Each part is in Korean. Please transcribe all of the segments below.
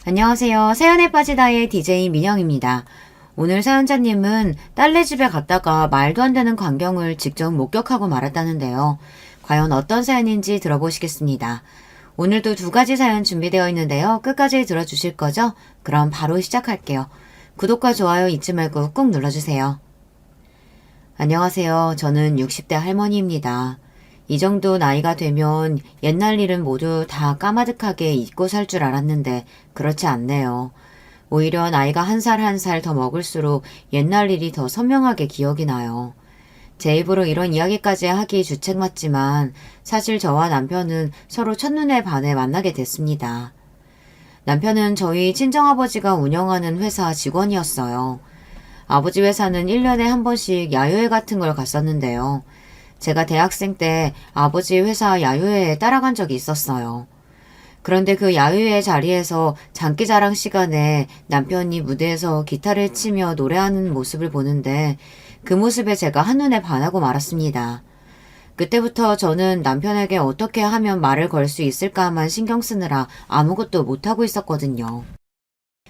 안녕하세요. 사연에 빠지다의 DJ 민영입니다. 오늘 사연자님은 딸네 집에 갔다가 말도 안 되는 광경을 직접 목격하고 말았다는데요. 과연 어떤 사연인지 들어보시겠습니다. 오늘도 두 가지 사연 준비되어 있는데요. 끝까지 들어주실 거죠? 그럼 바로 시작할게요. 구독과 좋아요 잊지 말고 꾹 눌러주세요. 안녕하세요. 저는 60대 할머니입니다. 이 정도 나이가 되면 옛날 일은 모두 다 까마득하게 잊고 살 줄 알았는데 그렇지 않네요. 오히려 나이가 한 살 한 살 더 먹을수록 옛날 일이 더 선명하게 기억이 나요. 제 입으로 이런 이야기까지 하기 주책 맞지만 사실 저와 남편은 서로 첫눈에 반해 만나게 됐습니다. 남편은 저희 친정아버지가 운영하는 회사 직원이었어요. 아버지 회사는 1년에 한 번씩 야유회 같은 걸 갔었는데요. 제가 대학생 때 아버지 회사 야유회에 따라간 적이 있었어요. 그런데 그 야유회 자리에서 장기자랑 시간에 남편이 무대에서 기타를 치며 노래하는 모습을 보는데 그 모습에 제가 한눈에 반하고 말았습니다. 그때부터 저는 남편에게 어떻게 하면 말을 걸 수 있을까만 신경 쓰느라 아무것도 못하고 있었거든요.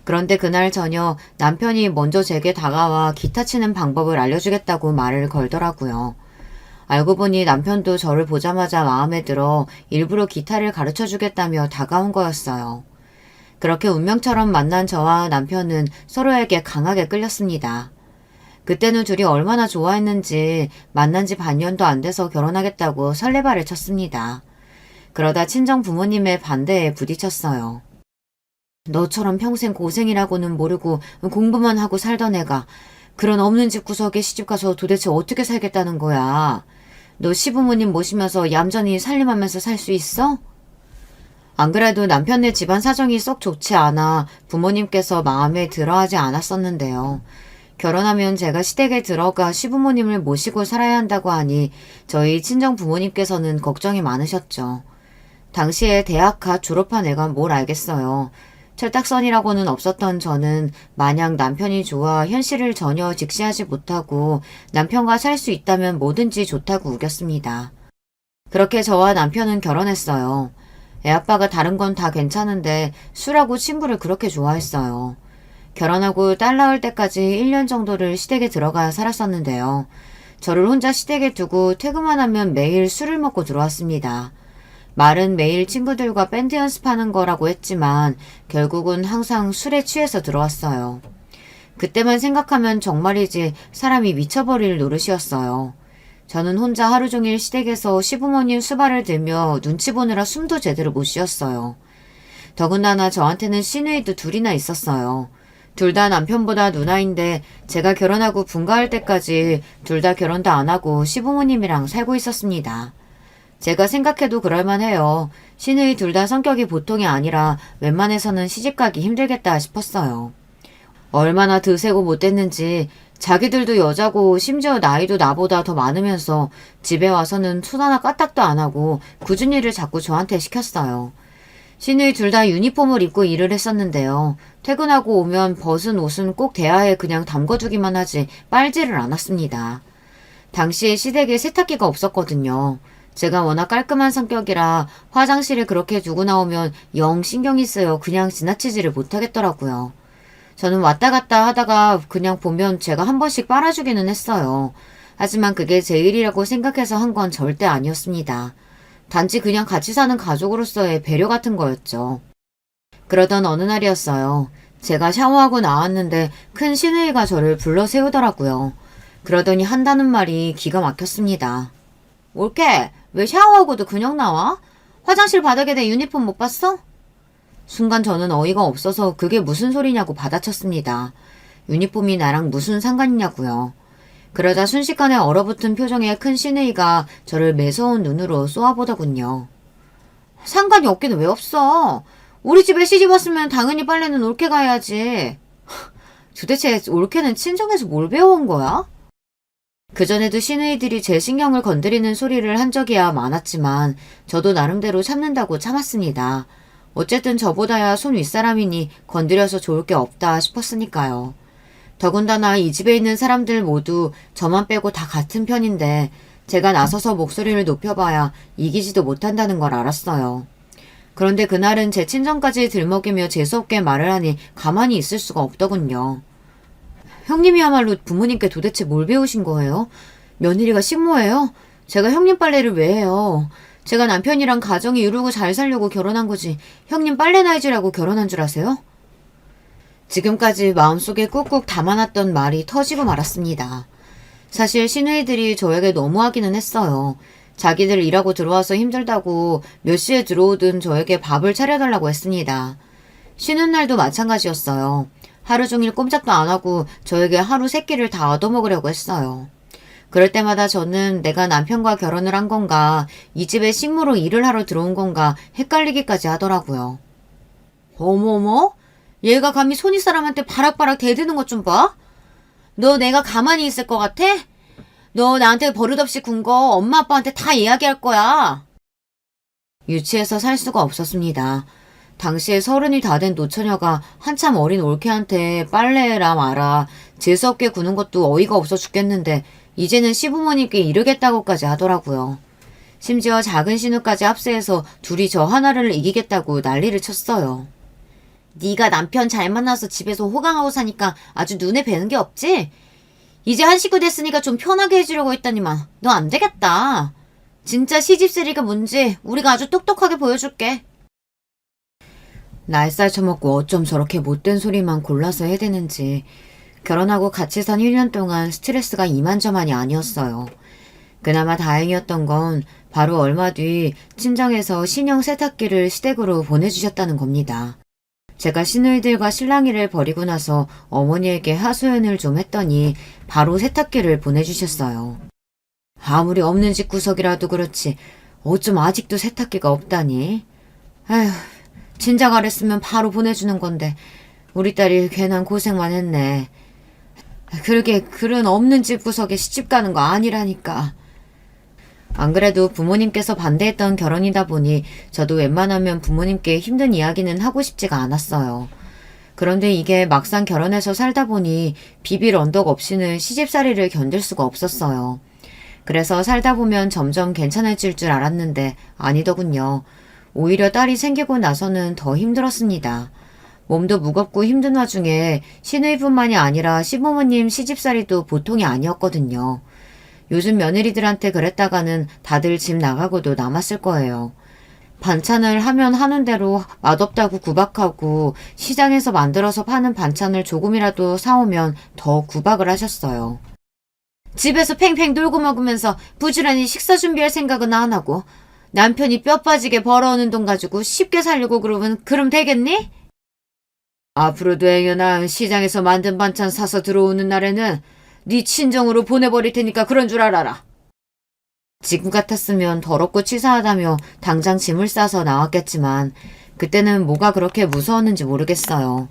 그런데 그날 저녁 남편이 먼저 제게 다가와 기타 치는 방법을 알려주겠다고 말을 걸더라고요. 알고 보니 남편도 저를 보자마자 마음에 들어 일부러 기타를 가르쳐 주겠다며 다가온 거였어요. 그렇게 운명처럼 만난 저와 남편은 서로에게 강하게 끌렸습니다. 그때는 둘이 얼마나 좋아했는지 만난 지 반년도 안 돼서 결혼하겠다고 설레발을 쳤습니다. 그러다 친정 부모님의 반대에 부딪혔어요. 너처럼 평생 고생이라고는 모르고 공부만 하고 살던 애가 그런 없는 집 구석에 시집가서 도대체 어떻게 살겠다는 거야. 너 시부모님 모시면서 얌전히 살림하면서 살 수 있어? 안 그래도 남편네 집안 사정이 썩 좋지 않아 부모님께서 마음에 들어하지 않았었는데요. 결혼하면 제가 시댁에 들어가 시부모님을 모시고 살아야 한다고 하니 저희 친정 부모님께서는 걱정이 많으셨죠. 당시에 대학 갓 졸업한 애가 뭘 알겠어요. 철딱선이라고는 없었던 저는 마냥 남편이 좋아 현실을 전혀 직시하지 못하고 남편과 살 수 있다면 뭐든지 좋다고 우겼습니다. 그렇게 저와 남편은 결혼했어요. 애아빠가 다른 건 다 괜찮은데 술하고 친구를 그렇게 좋아했어요. 결혼하고 딸 낳을 때까지 1년 정도를 시댁에 들어가 살았었는데요. 저를 혼자 시댁에 두고 퇴근만 하면 매일 술을 먹고 들어왔습니다. 말은 매일 친구들과 밴드 연습하는 거라고 했지만 결국은 항상 술에 취해서 들어왔어요. 그때만 생각하면 정말이지 사람이 미쳐버릴 노릇이었어요. 저는 혼자 하루 종일 시댁에서 시부모님 수발을 들며 눈치 보느라 숨도 제대로 못 쉬었어요. 더군다나 저한테는 시누이도 둘이나 있었어요. 둘 다 남편보다 누나인데 제가 결혼하고 분가할 때까지 둘 다 결혼도 안 하고 시부모님이랑 살고 있었습니다. 제가 생각해도 그럴만해요. 시누이 둘 다 성격이 보통이 아니라 웬만해서는 시집가기 힘들겠다 싶었어요. 얼마나 드세고 못됐는지 자기들도 여자고 심지어 나이도 나보다 더 많으면서 집에 와서는 손 하나 까딱도 안 하고 굳은 일을 자꾸 저한테 시켰어요. 시누이 둘 다 유니폼을 입고 일을 했었는데요. 퇴근하고 오면 벗은 옷은 꼭 대야에 그냥 담궈두기만 하지 빨지를 않았습니다. 당시에 시댁에 세탁기가 없었거든요. 제가 워낙 깔끔한 성격이라 화장실에 그렇게 두고 나오면 영 신경이 쓰여 그냥 지나치지를 못하겠더라고요. 저는 왔다 갔다 하다가 그냥 보면 제가 한 번씩 빨아주기는 했어요. 하지만 그게 제 일이라고 생각해서 한 건 절대 아니었습니다. 단지 그냥 같이 사는 가족으로서의 배려 같은 거였죠. 그러던 어느 날이었어요. 제가 샤워하고 나왔는데 큰 시누이가 저를 불러 세우더라고요. 그러더니 한다는 말이 기가 막혔습니다. 올케, 왜 샤워하고도 그냥 나와? 화장실 바닥에 내 유니폼 못 봤어? 순간 저는 어이가 없어서 그게 무슨 소리냐고 받아쳤습니다. 유니폼이 나랑 무슨 상관이냐고요. 그러자 순식간에 얼어붙은 표정의 큰 시누이가 저를 매서운 눈으로 쏘아보더군요. 상관이 없기는 왜 없어? 우리 집에 시집 왔으면 당연히 빨래는 올케가 해야지. 도대체 올케는 친정에서 뭘 배워온 거야? 그전에도 시누이들이 제 신경을 건드리는 소리를 한 적이야 많았지만 저도 나름대로 참는다고 참았습니다. 어쨌든 저보다야 손 윗사람이니 건드려서 좋을 게 없다 싶었으니까요. 더군다나 이 집에 있는 사람들 모두 저만 빼고 다 같은 편인데 제가 나서서 목소리를 높여봐야 이기지도 못한다는 걸 알았어요. 그런데 그날은 제 친정까지 들먹이며 재수없게 말을 하니 가만히 있을 수가 없더군요. 형님이야말로 부모님께 도대체 뭘 배우신 거예요? 며느리가 식모예요? 제가 형님 빨래를 왜 해요? 제가 남편이랑 가정이 이루고 잘 살려고 결혼한 거지 형님 빨래나 해주라고 결혼한 줄 아세요? 지금까지 마음속에 꾹꾹 담아놨던 말이 터지고 말았습니다. 사실 시누이들이 저에게 너무하기는 했어요. 자기들 일하고 들어와서 힘들다고 몇 시에 들어오든 저에게 밥을 차려달라고 했습니다. 쉬는 날도 마찬가지였어요. 하루 종일 꼼짝도 안 하고 저에게 하루 3끼를 다 얻어먹으려고 했어요. 그럴 때마다 저는 내가 남편과 결혼을 한 건가, 이 집에 식모로 일을 하러 들어온 건가 헷갈리기까지 하더라고요. 어머머? 얘가 감히 손윗 사람한테 바락바락 대드는 것 좀 봐? 너 내가 가만히 있을 것 같아? 너 나한테 버릇없이 군 거 엄마 아빠한테 다 이야기할 거야. 유치해서 살 수가 없었습니다. 당시에 30이 다 된 노처녀가 한참 어린 올케한테 빨래라 마라 재수없게 구는 것도 어이가 없어 죽겠는데 이제는 시부모님께 이르겠다고까지 하더라고요. 심지어 작은 신우까지 합세해서 둘이 저 하나를 이기겠다고 난리를 쳤어요. 네가 남편 잘 만나서 집에서 호강하고 사니까 아주 눈에 뵈는 게 없지? 이제 한 식구 됐으니까 좀 편하게 해주려고 했더니만 너 안 되겠다. 진짜 시집살이가 뭔지 우리가 아주 똑똑하게 보여줄게. 날살 처먹고 어쩜 저렇게 못된 소리만 골라서 해대는지 결혼하고 같이 산 1년 동안 스트레스가 이만저만이 아니었어요. 그나마 다행이었던 건 바로 얼마 뒤 친정에서 신형 세탁기를 시댁으로 보내주셨다는 겁니다. 제가 시누이들과 실랑이를 벌이고 나서 어머니에게 하소연을 좀 했더니 바로 세탁기를 보내주셨어요. 아무리 없는 집 구석이라도 그렇지 어쩜 아직도 세탁기가 없다니. 아휴, 진작 알았으면 바로 보내주는 건데 우리 딸이 괜한 고생만 했네. 그러게 그런 없는 집 구석에 시집 가는 거 아니라니까. 안 그래도 부모님께서 반대했던 결혼이다 보니 저도 웬만하면 부모님께 힘든 이야기는 하고 싶지가 않았어요. 그런데 이게 막상 결혼해서 살다 보니 비빌 언덕 없이는 시집살이를 견딜 수가 없었어요. 그래서 살다 보면 점점 괜찮아질 줄 알았는데 아니더군요. 오히려 딸이 생기고 나서는 더 힘들었습니다. 몸도 무겁고 힘든 와중에 시누이뿐만이 아니라 시부모님 시집살이도 보통이 아니었거든요. 요즘 며느리들한테 그랬다가는 다들 집 나가고도 남았을 거예요. 반찬을 하면 하는 대로 맛없다고 구박하고 시장에서 만들어서 파는 반찬을 조금이라도 사오면 더 구박을 하셨어요. 집에서 팽팽 놀고 먹으면서 부지런히 식사 준비할 생각은 안 하고 남편이 뼈 빠지게 벌어오는 돈 가지고 쉽게 살려고 그러면 그럼 되겠니? 앞으로도 애연아 시장에서 만든 반찬 사서 들어오는 날에는 네 친정으로 보내버릴 테니까 그런 줄 알아라. 지금 같았으면 더럽고 치사하다며 당장 짐을 싸서 나왔겠지만 그때는 뭐가 그렇게 무서웠는지 모르겠어요.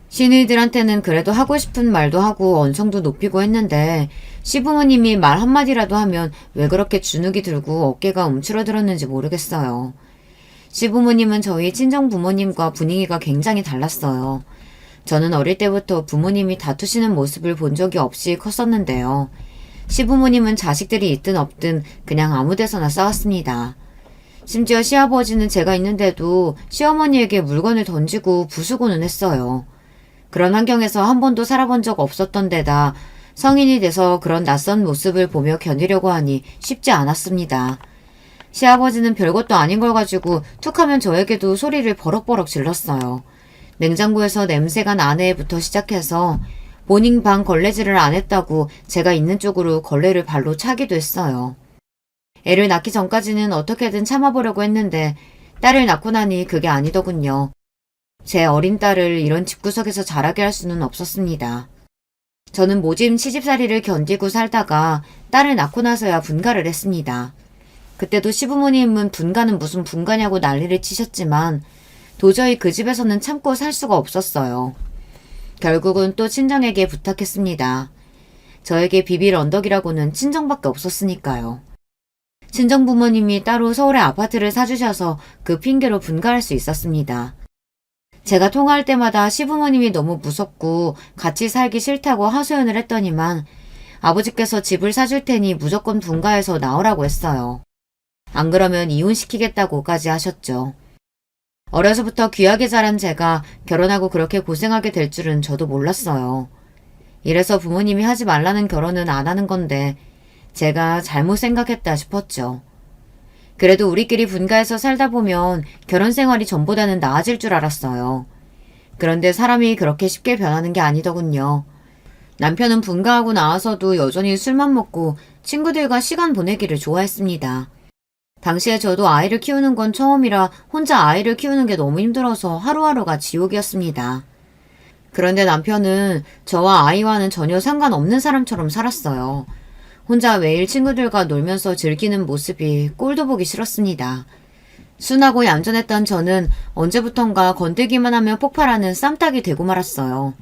시누이들한테는 그래도 하고 싶은 말도 하고 언성도 높이고 했는데 시부모님이 말 한마디라도 하면 왜 그렇게 주눅이 들고 어깨가 움츠러들었는지 모르겠어요. 시부모님은 저희 친정 부모님과 분위기가 굉장히 달랐어요. 저는 어릴 때부터 부모님이 다투시는 모습을 본 적이 없이 컸었는데요. 시부모님은 자식들이 있든 없든 그냥 아무 데서나 싸웠습니다. 심지어 시아버지는 제가 있는데도 시어머니에게 물건을 던지고 부수고는 했어요. 그런 환경에서 한 번도 살아본 적 없었던 데다 성인이 돼서 그런 낯선 모습을 보며 견디려고 하니 쉽지 않았습니다. 시아버지는 별것도 아닌 걸 가지고 툭하면 저에게도 소리를 버럭버럭 질렀어요. 냉장고에서 냄새가 난 애부터 시작해서 본인 방 걸레질을 안 했다고 제가 있는 쪽으로 걸레를 발로 차기도 했어요. 애를 낳기 전까지는 어떻게든 참아보려고 했는데 딸을 낳고 나니 그게 아니더군요. 제 어린 딸을 이런 집구석에서 자라게 할 수는 없었습니다. 저는 모진 시집살이를 견디고 살다가 딸을 낳고 나서야 분가를 했습니다. 그때도 시부모님은 분가는 무슨 분가냐고 난리를 치셨지만 도저히 그 집에서는 참고 살 수가 없었어요. 결국은 또 친정에게 부탁했습니다. 저에게 비빌 언덕이라고는 친정밖에 없었으니까요. 친정 부모님이 따로 서울에 아파트를 사주셔서 그 핑계로 분가할 수 있었습니다. 제가 통화할 때마다 시부모님이 너무 무섭고 같이 살기 싫다고 하소연을 했더니만 아버지께서 집을 사줄 테니 무조건 분가해서 나오라고 했어요. 안 그러면 이혼시키겠다고까지 하셨죠. 어려서부터 귀하게 자란 제가 결혼하고 그렇게 고생하게 될 줄은 저도 몰랐어요. 이래서 부모님이 하지 말라는 결혼은 안 하는 건데 제가 잘못 생각했다 싶었죠. 그래도 우리끼리 분가해서 살다 보면 결혼 생활이 전보다는 나아질 줄 알았어요. 그런데 사람이 그렇게 쉽게 변하는 게 아니더군요. 남편은 분가하고 나와서도 여전히 술만 먹고 친구들과 시간 보내기를 좋아했습니다. 당시에 저도 아이를 키우는 건 처음이라 혼자 아이를 키우는 게 너무 힘들어서 하루하루가 지옥이었습니다. 그런데 남편은 저와 아이와는 전혀 상관없는 사람처럼 살았어요. 혼자 매일 친구들과 놀면서 즐기는 모습이 꼴도 보기 싫었습니다. 순하고 얌전했던 저는 언제부턴가 건들기만 하면 폭발하는 쌈딱이 되고 말았어요.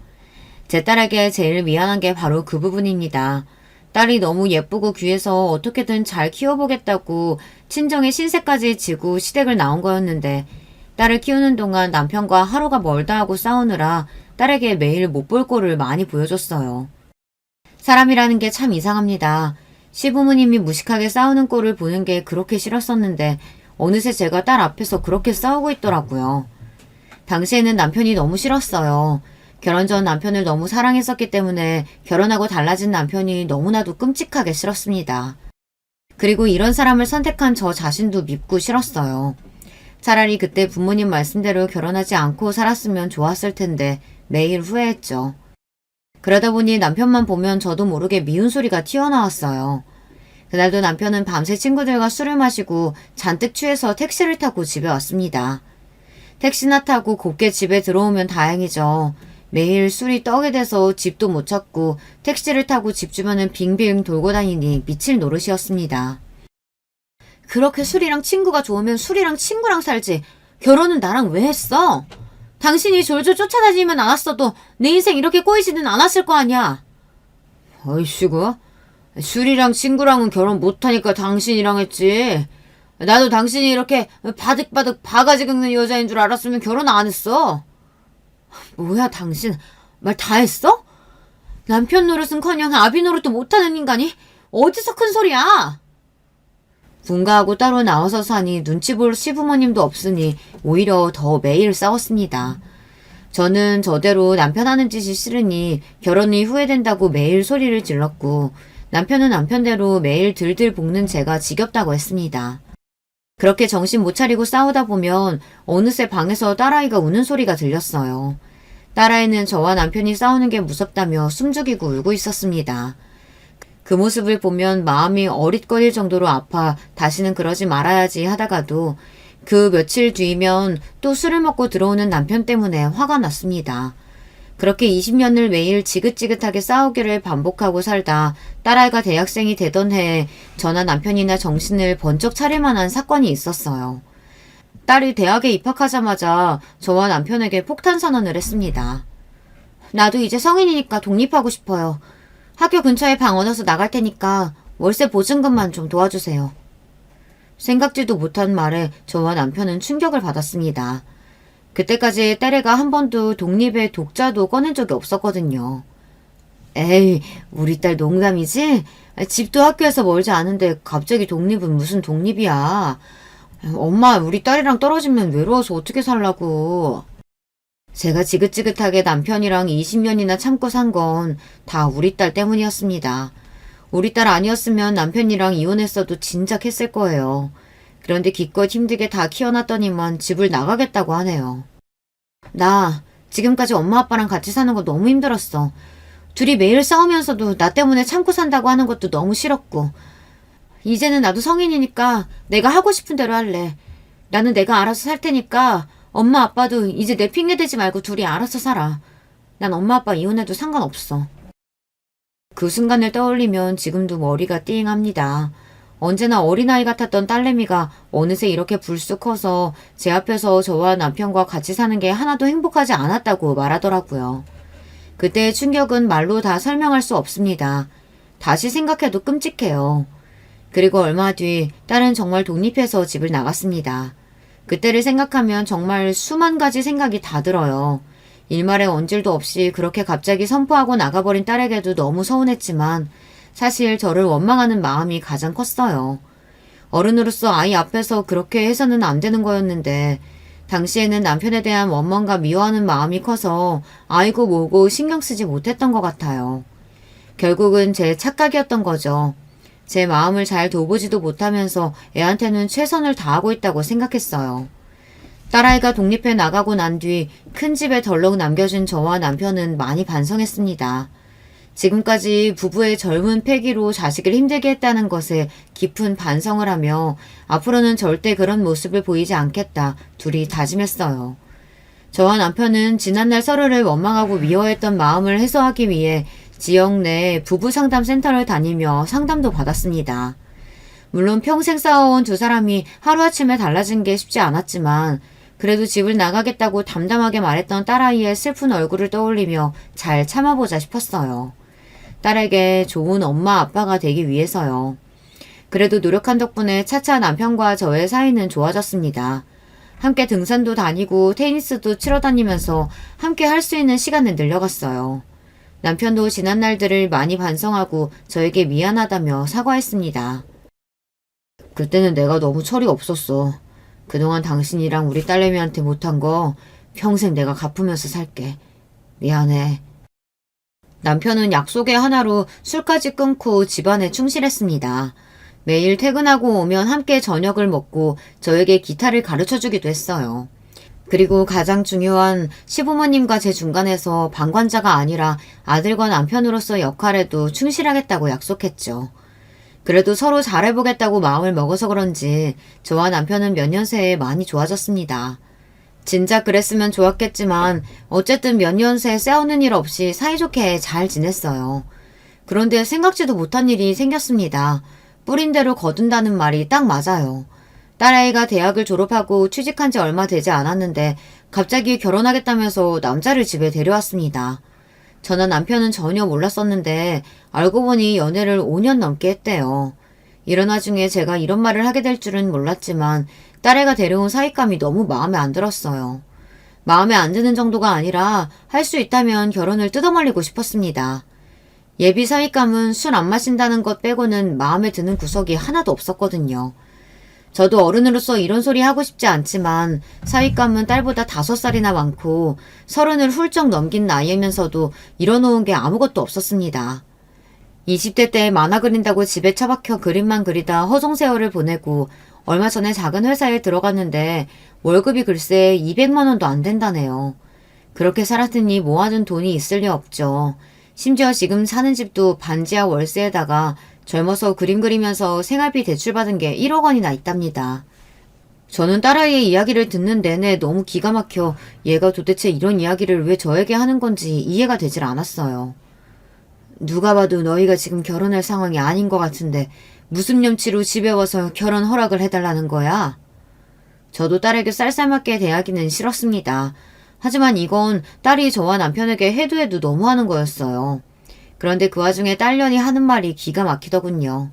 제 딸에게 제일 미안한 게 바로 그 부분입니다. 딸이 너무 예쁘고 귀해서 어떻게든 잘 키워보겠다고 친정에 신세까지 지고 시댁을 나온 거였는데 딸을 키우는 동안 남편과 하루가 멀다 하고 싸우느라 딸에게 매일 못 볼 꼴을 많이 보여줬어요. 사람이라는 게 참 이상합니다. 시부모님이 무식하게 싸우는 꼴을 보는 게 그렇게 싫었었는데 어느새 제가 딸 앞에서 그렇게 싸우고 있더라고요. 당시에는 남편이 너무 싫었어요. 결혼 전 남편을 너무 사랑했었기 때문에 결혼하고 달라진 남편이 너무나도 끔찍하게 싫었습니다. 그리고 이런 사람을 선택한 저 자신도 밉고 싫었어요. 차라리 그때 부모님 말씀대로 결혼하지 않고 살았으면 좋았을 텐데 매일 후회했죠. 그러다 보니 남편만 보면 저도 모르게 미운 소리가 튀어나왔어요. 그날도 남편은 밤새 친구들과 술을 마시고 잔뜩 취해서 택시를 타고 집에 왔습니다. 택시나 타고 곱게 집에 들어오면 다행이죠. 매일 술이 떡이 돼서 집도 못 찾고 택시를 타고 집 주변은 빙빙 돌고 다니니 미칠 노릇이었습니다. 그렇게 술이랑 친구가 좋으면 술이랑 친구랑 살지. 결혼은 나랑 왜 했어? 당신이 졸졸 쫓아다니면 않았어도 내 인생 이렇게 꼬이지는 않았을 거 아니야. 어이씨구. 술이랑 친구랑은 결혼 못하니까 당신이랑 했지. 나도 당신이 이렇게 바득바득 바가지 긁는 여자인 줄 알았으면 결혼 안 했어. 뭐야 당신 말 다 했어? 남편 노릇은커녕 아비 노릇도 못하는 인간이 어디서 큰 소리야? 분가하고 따로 나와서 사니 눈치 볼 시부모님도 없으니 오히려 더 매일 싸웠습니다. 저는 저대로 남편 하는 짓이 싫으니 결혼이 후회된다고 매일 소리를 질렀고 남편은 남편대로 매일 들들 볶는 제가 지겹다고 했습니다. 그렇게 정신 못 차리고 싸우다 보면 어느새 방에서 딸아이가 우는 소리가 들렸어요. 딸아이는 저와 남편이 싸우는 게 무섭다며 숨죽이고 울고 있었습니다. 그 모습을 보면 마음이 어릿거릴 정도로 아파 다시는 그러지 말아야지 하다가도 그 며칠 뒤면 또 술을 먹고 들어오는 남편 때문에 화가 났습니다. 그렇게 20년을 매일 지긋지긋하게 싸우기를 반복하고 살다 딸아이가 대학생이 되던 해에 저나 남편이나 정신을 번쩍 차릴 만한 사건이 있었어요. 딸이 대학에 입학하자마자 저와 남편에게 폭탄 선언을 했습니다. 나도 이제 성인이니까 독립하고 싶어요. 학교 근처에 방 얻어서 나갈 테니까 월세 보증금만 좀 도와주세요. 생각지도 못한 말에 저와 남편은 충격을 받았습니다. 그때까지 딸애가 한 번도 독립의 독자도 꺼낸 적이 없었거든요. 에이, 우리 딸 농담이지? 집도 학교에서 멀지 않은데 갑자기 독립은 무슨 독립이야. 엄마, 우리 딸이랑 떨어지면 외로워서 어떻게 살라고. 제가 지긋지긋하게 남편이랑 20년이나 참고 산 건 다 우리 딸 때문이었습니다. 우리 딸 아니었으면 남편이랑 이혼했어도 진작 했을 거예요. 그런데 기껏 힘들게 다 키워놨더니만 집을 나가겠다고 하네요. 나 지금까지 엄마 아빠랑 같이 사는 거 너무 힘들었어. 둘이 매일 싸우면서도 나 때문에 참고 산다고 하는 것도 너무 싫었고. 이제는 나도 성인이니까 내가 하고 싶은 대로 할래. 나는 내가 알아서 살 테니까 엄마 아빠도 이제 내 핑계 대지 말고 둘이 알아서 살아. 난 엄마 아빠 이혼해도 상관없어. 그 순간을 떠올리면 지금도 머리가 띵합니다. 언제나 어린아이 같았던 딸내미가 어느새 이렇게 불쑥 커서 제 앞에서 저와 남편과 같이 사는 게 하나도 행복하지 않았다고 말하더라고요. 그때의 충격은 말로 다 설명할 수 없습니다. 다시 생각해도 끔찍해요. 그리고 얼마 뒤 딸은 정말 독립해서 집을 나갔습니다. 그때를 생각하면 정말 수만 가지 생각이 다 들어요. 일말의 언질도 없이 그렇게 갑자기 선포하고 나가버린 딸에게도 너무 서운했지만 사실 저를 원망하는 마음이 가장 컸어요. 어른으로서 아이 앞에서 그렇게 해서는 안 되는 거였는데 당시에는 남편에 대한 원망과 미워하는 마음이 커서 아이고 뭐고 신경 쓰지 못했던 것 같아요. 결국은 제 착각이었던 거죠. 제 마음을 잘 돌보지도 못하면서 애한테는 최선을 다하고 있다고 생각했어요. 딸아이가 독립해 나가고 난 뒤 큰 집에 덜렁 남겨진 저와 남편은 많이 반성했습니다. 지금까지 부부의 젊은 패기로 자식을 힘들게 했다는 것에 깊은 반성을 하며 앞으로는 절대 그런 모습을 보이지 않겠다 둘이 다짐했어요. 저와 남편은 지난날 서로를 원망하고 미워했던 마음을 해소하기 위해 지역 내 부부 상담 센터를 다니며 상담도 받았습니다. 물론 평생 싸워온 두 사람이 하루아침에 달라진 게 쉽지 않았지만 그래도 집을 나가겠다고 담담하게 말했던 딸아이의 슬픈 얼굴을 떠올리며 잘 참아보자 싶었어요. 딸에게 좋은 엄마 아빠가 되기 위해서요. 그래도 노력한 덕분에 차차 남편과 저의 사이는 좋아졌습니다. 함께 등산도 다니고 테니스도 치러 다니면서 함께 할 수 있는 시간을 늘려갔어요. 남편도 지난 날들을 많이 반성하고 저에게 미안하다며 사과했습니다. 그때는 내가 너무 철이 없었어. 그동안 당신이랑 우리 딸내미한테 못한 거 평생 내가 갚으면서 살게. 미안해. 남편은 약속의 하나로 술까지 끊고 집안에 충실했습니다. 매일 퇴근하고 오면 함께 저녁을 먹고 저에게 기타를 가르쳐주기도 했어요. 그리고 가장 중요한 시부모님과 제 중간에서 방관자가 아니라 아들과 남편으로서 역할에도 충실하겠다고 약속했죠. 그래도 서로 잘해보겠다고 마음을 먹어서 그런지 저와 남편은 몇 년 새에 많이 좋아졌습니다. 진작 그랬으면 좋았겠지만 어쨌든 몇 년 새 싸우는 일 없이 사이좋게 잘 지냈어요. 그런데 생각지도 못한 일이 생겼습니다. 뿌린 대로 거둔다는 말이 딱 맞아요. 딸아이가 대학을 졸업하고 취직한 지 얼마 되지 않았는데 갑자기 결혼하겠다면서 남자를 집에 데려왔습니다. 저나 남편은 전혀 몰랐었는데 알고 보니 연애를 5년 넘게 했대요. 이런 와중에 제가 이런 말을 하게 될 줄은 몰랐지만 딸애가 데려온 사윗감이 너무 마음에 안 들었어요. 마음에 안 드는 정도가 아니라 할 수 있다면 결혼을 뜯어말리고 싶었습니다. 예비 사윗감은 술 안 마신다는 것 빼고는 마음에 드는 구석이 하나도 없었거든요. 저도 어른으로서 이런 소리 하고 싶지 않지만 사윗감은 딸보다 5살이나 많고 30을 훌쩍 넘긴 나이면서도 이뤄놓은 게 아무것도 없었습니다. 20대 때 만화 그린다고 집에 처박혀 그림만 그리다 허송세월을 보내고 얼마 전에 작은 회사에 들어갔는데 월급이 글쎄 200만 원도 안 된다네요. 그렇게 살았으니 모아둔 돈이 있을 리 없죠. 심지어 지금 사는 집도 반지하 월세에다가 젊어서 그림 그리면서 생활비 대출받은 게 1억 원이나 있답니다. 저는 딸아이의 이야기를 듣는 내내 너무 기가 막혀 얘가 도대체 이런 이야기를 왜 저에게 하는 건지 이해가 되질 않았어요. 누가 봐도 너희가 지금 결혼할 상황이 아닌 것 같은데 무슨 염치로 집에 와서 결혼 허락을 해달라는 거야? 저도 딸에게 쌀쌀맞게 대하기는 싫었습니다. 하지만 이건 딸이 저와 남편에게 해도 너무하는 거였어요. 그런데 그 와중에 딸년이 하는 말이 기가 막히더군요.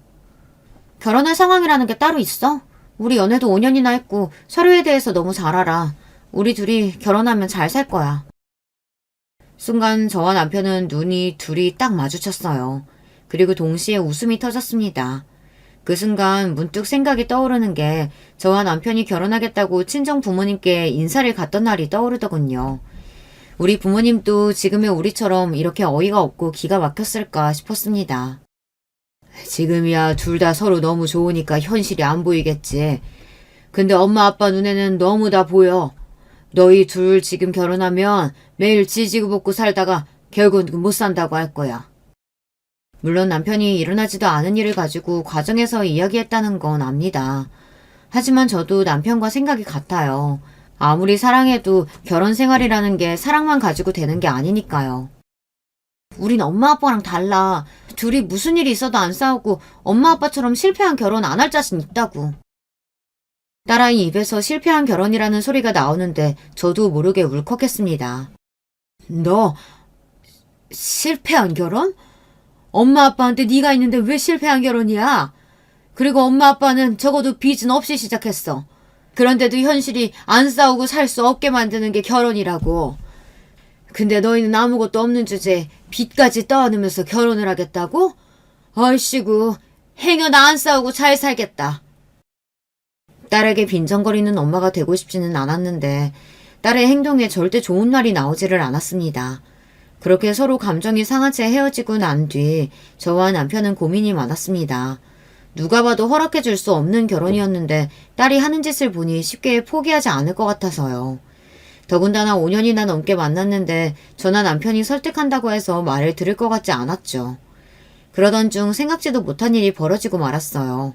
결혼할 상황이라는 게 따로 있어? 우리 연애도 5년이나 했고 서로에 대해서 너무 잘 알아. 우리 둘이 결혼하면 잘 살 거야. 순간 저와 남편은 눈이 둘이 딱 마주쳤어요. 그리고 동시에 웃음이 터졌습니다. 그 순간 문득 생각이 떠오르는 게 저와 남편이 결혼하겠다고 친정 부모님께 인사를 갔던 날이 떠오르더군요. 우리 부모님도 지금의 우리처럼 이렇게 어이가 없고 기가 막혔을까 싶었습니다. 지금이야 둘 다 서로 너무 좋으니까 현실이 안 보이겠지. 근데 엄마 아빠 눈에는 너무 다 보여. 너희 둘 지금 결혼하면 매일 지지고 볶고 살다가 결국은 못 산다고 할 거야. 물론 남편이 일어나지도 않은 일을 가지고 과정에서 이야기했다는 건 압니다. 하지만 저도 남편과 생각이 같아요. 아무리 사랑해도 결혼 생활이라는 게 사랑만 가지고 되는 게 아니니까요. 우린 엄마 아빠랑 달라. 둘이 무슨 일이 있어도 안 싸우고 엄마 아빠처럼 실패한 결혼 안 할 자신 있다고. 딸아이 입에서 실패한 결혼이라는 소리가 나오는데 저도 모르게 울컥했습니다. 너 실패한 결혼? 엄마 아빠한테 네가 있는데 왜 실패한 결혼이야? 그리고 엄마 아빠는 적어도 빚은 없이 시작했어. 그런데도 현실이 안 싸우고 살 수 없게 만드는 게 결혼이라고. 근데 너희는 아무것도 없는 주제에 빚까지 떠안으면서 결혼을 하겠다고? 얼씨구 행여 나 안 싸우고 잘 살겠다. 딸에게 빈정거리는 엄마가 되고 싶지는 않았는데 딸의 행동에 절대 좋은 말이 나오지를 않았습니다. 그렇게 서로 감정이 상한 채 헤어지고 난 뒤 저와 남편은 고민이 많았습니다. 누가 봐도 허락해줄 수 없는 결혼이었는데 딸이 하는 짓을 보니 쉽게 포기하지 않을 것 같아서요. 더군다나 5년이나 넘게 만났는데 저나 남편이 설득한다고 해서 말을 들을 것 같지 않았죠. 그러던 중 생각지도 못한 일이 벌어지고 말았어요.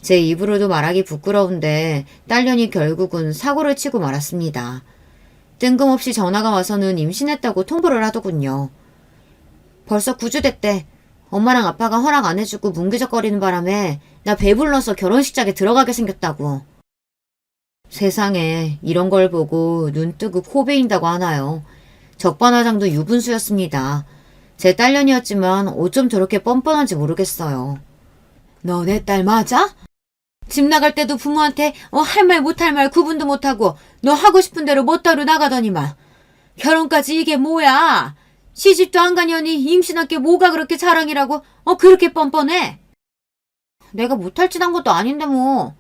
제 입으로도 말하기 부끄러운데 딸년이 결국은 사고를 치고 말았습니다. 뜬금없이 전화가 와서는 임신했다고 통보를 하더군요. 벌써 9주 됐대. 엄마랑 아빠가 허락 안 해주고 뭉기적거리는 바람에 나 배불러서 결혼식장에 들어가게 생겼다고. 세상에 이런 걸 보고 눈 뜨고 코 베인다고 하나요. 적반하장도 유분수였습니다. 제 딸년이었지만 어쩜 저렇게 뻔뻔한지 모르겠어요. 너 내 딸 맞아? 집 나갈 때도 부모한테 할 말 못할 말 구분도 못하고 너 하고 싶은 대로 멋대로 나가더니만. 결혼까지 이게 뭐야? 시집도 안 가냐니 임신한 게 뭐가 그렇게 자랑이라고 그렇게 뻔뻔해? 내가 못할 짓 한 것도 아닌데 뭐.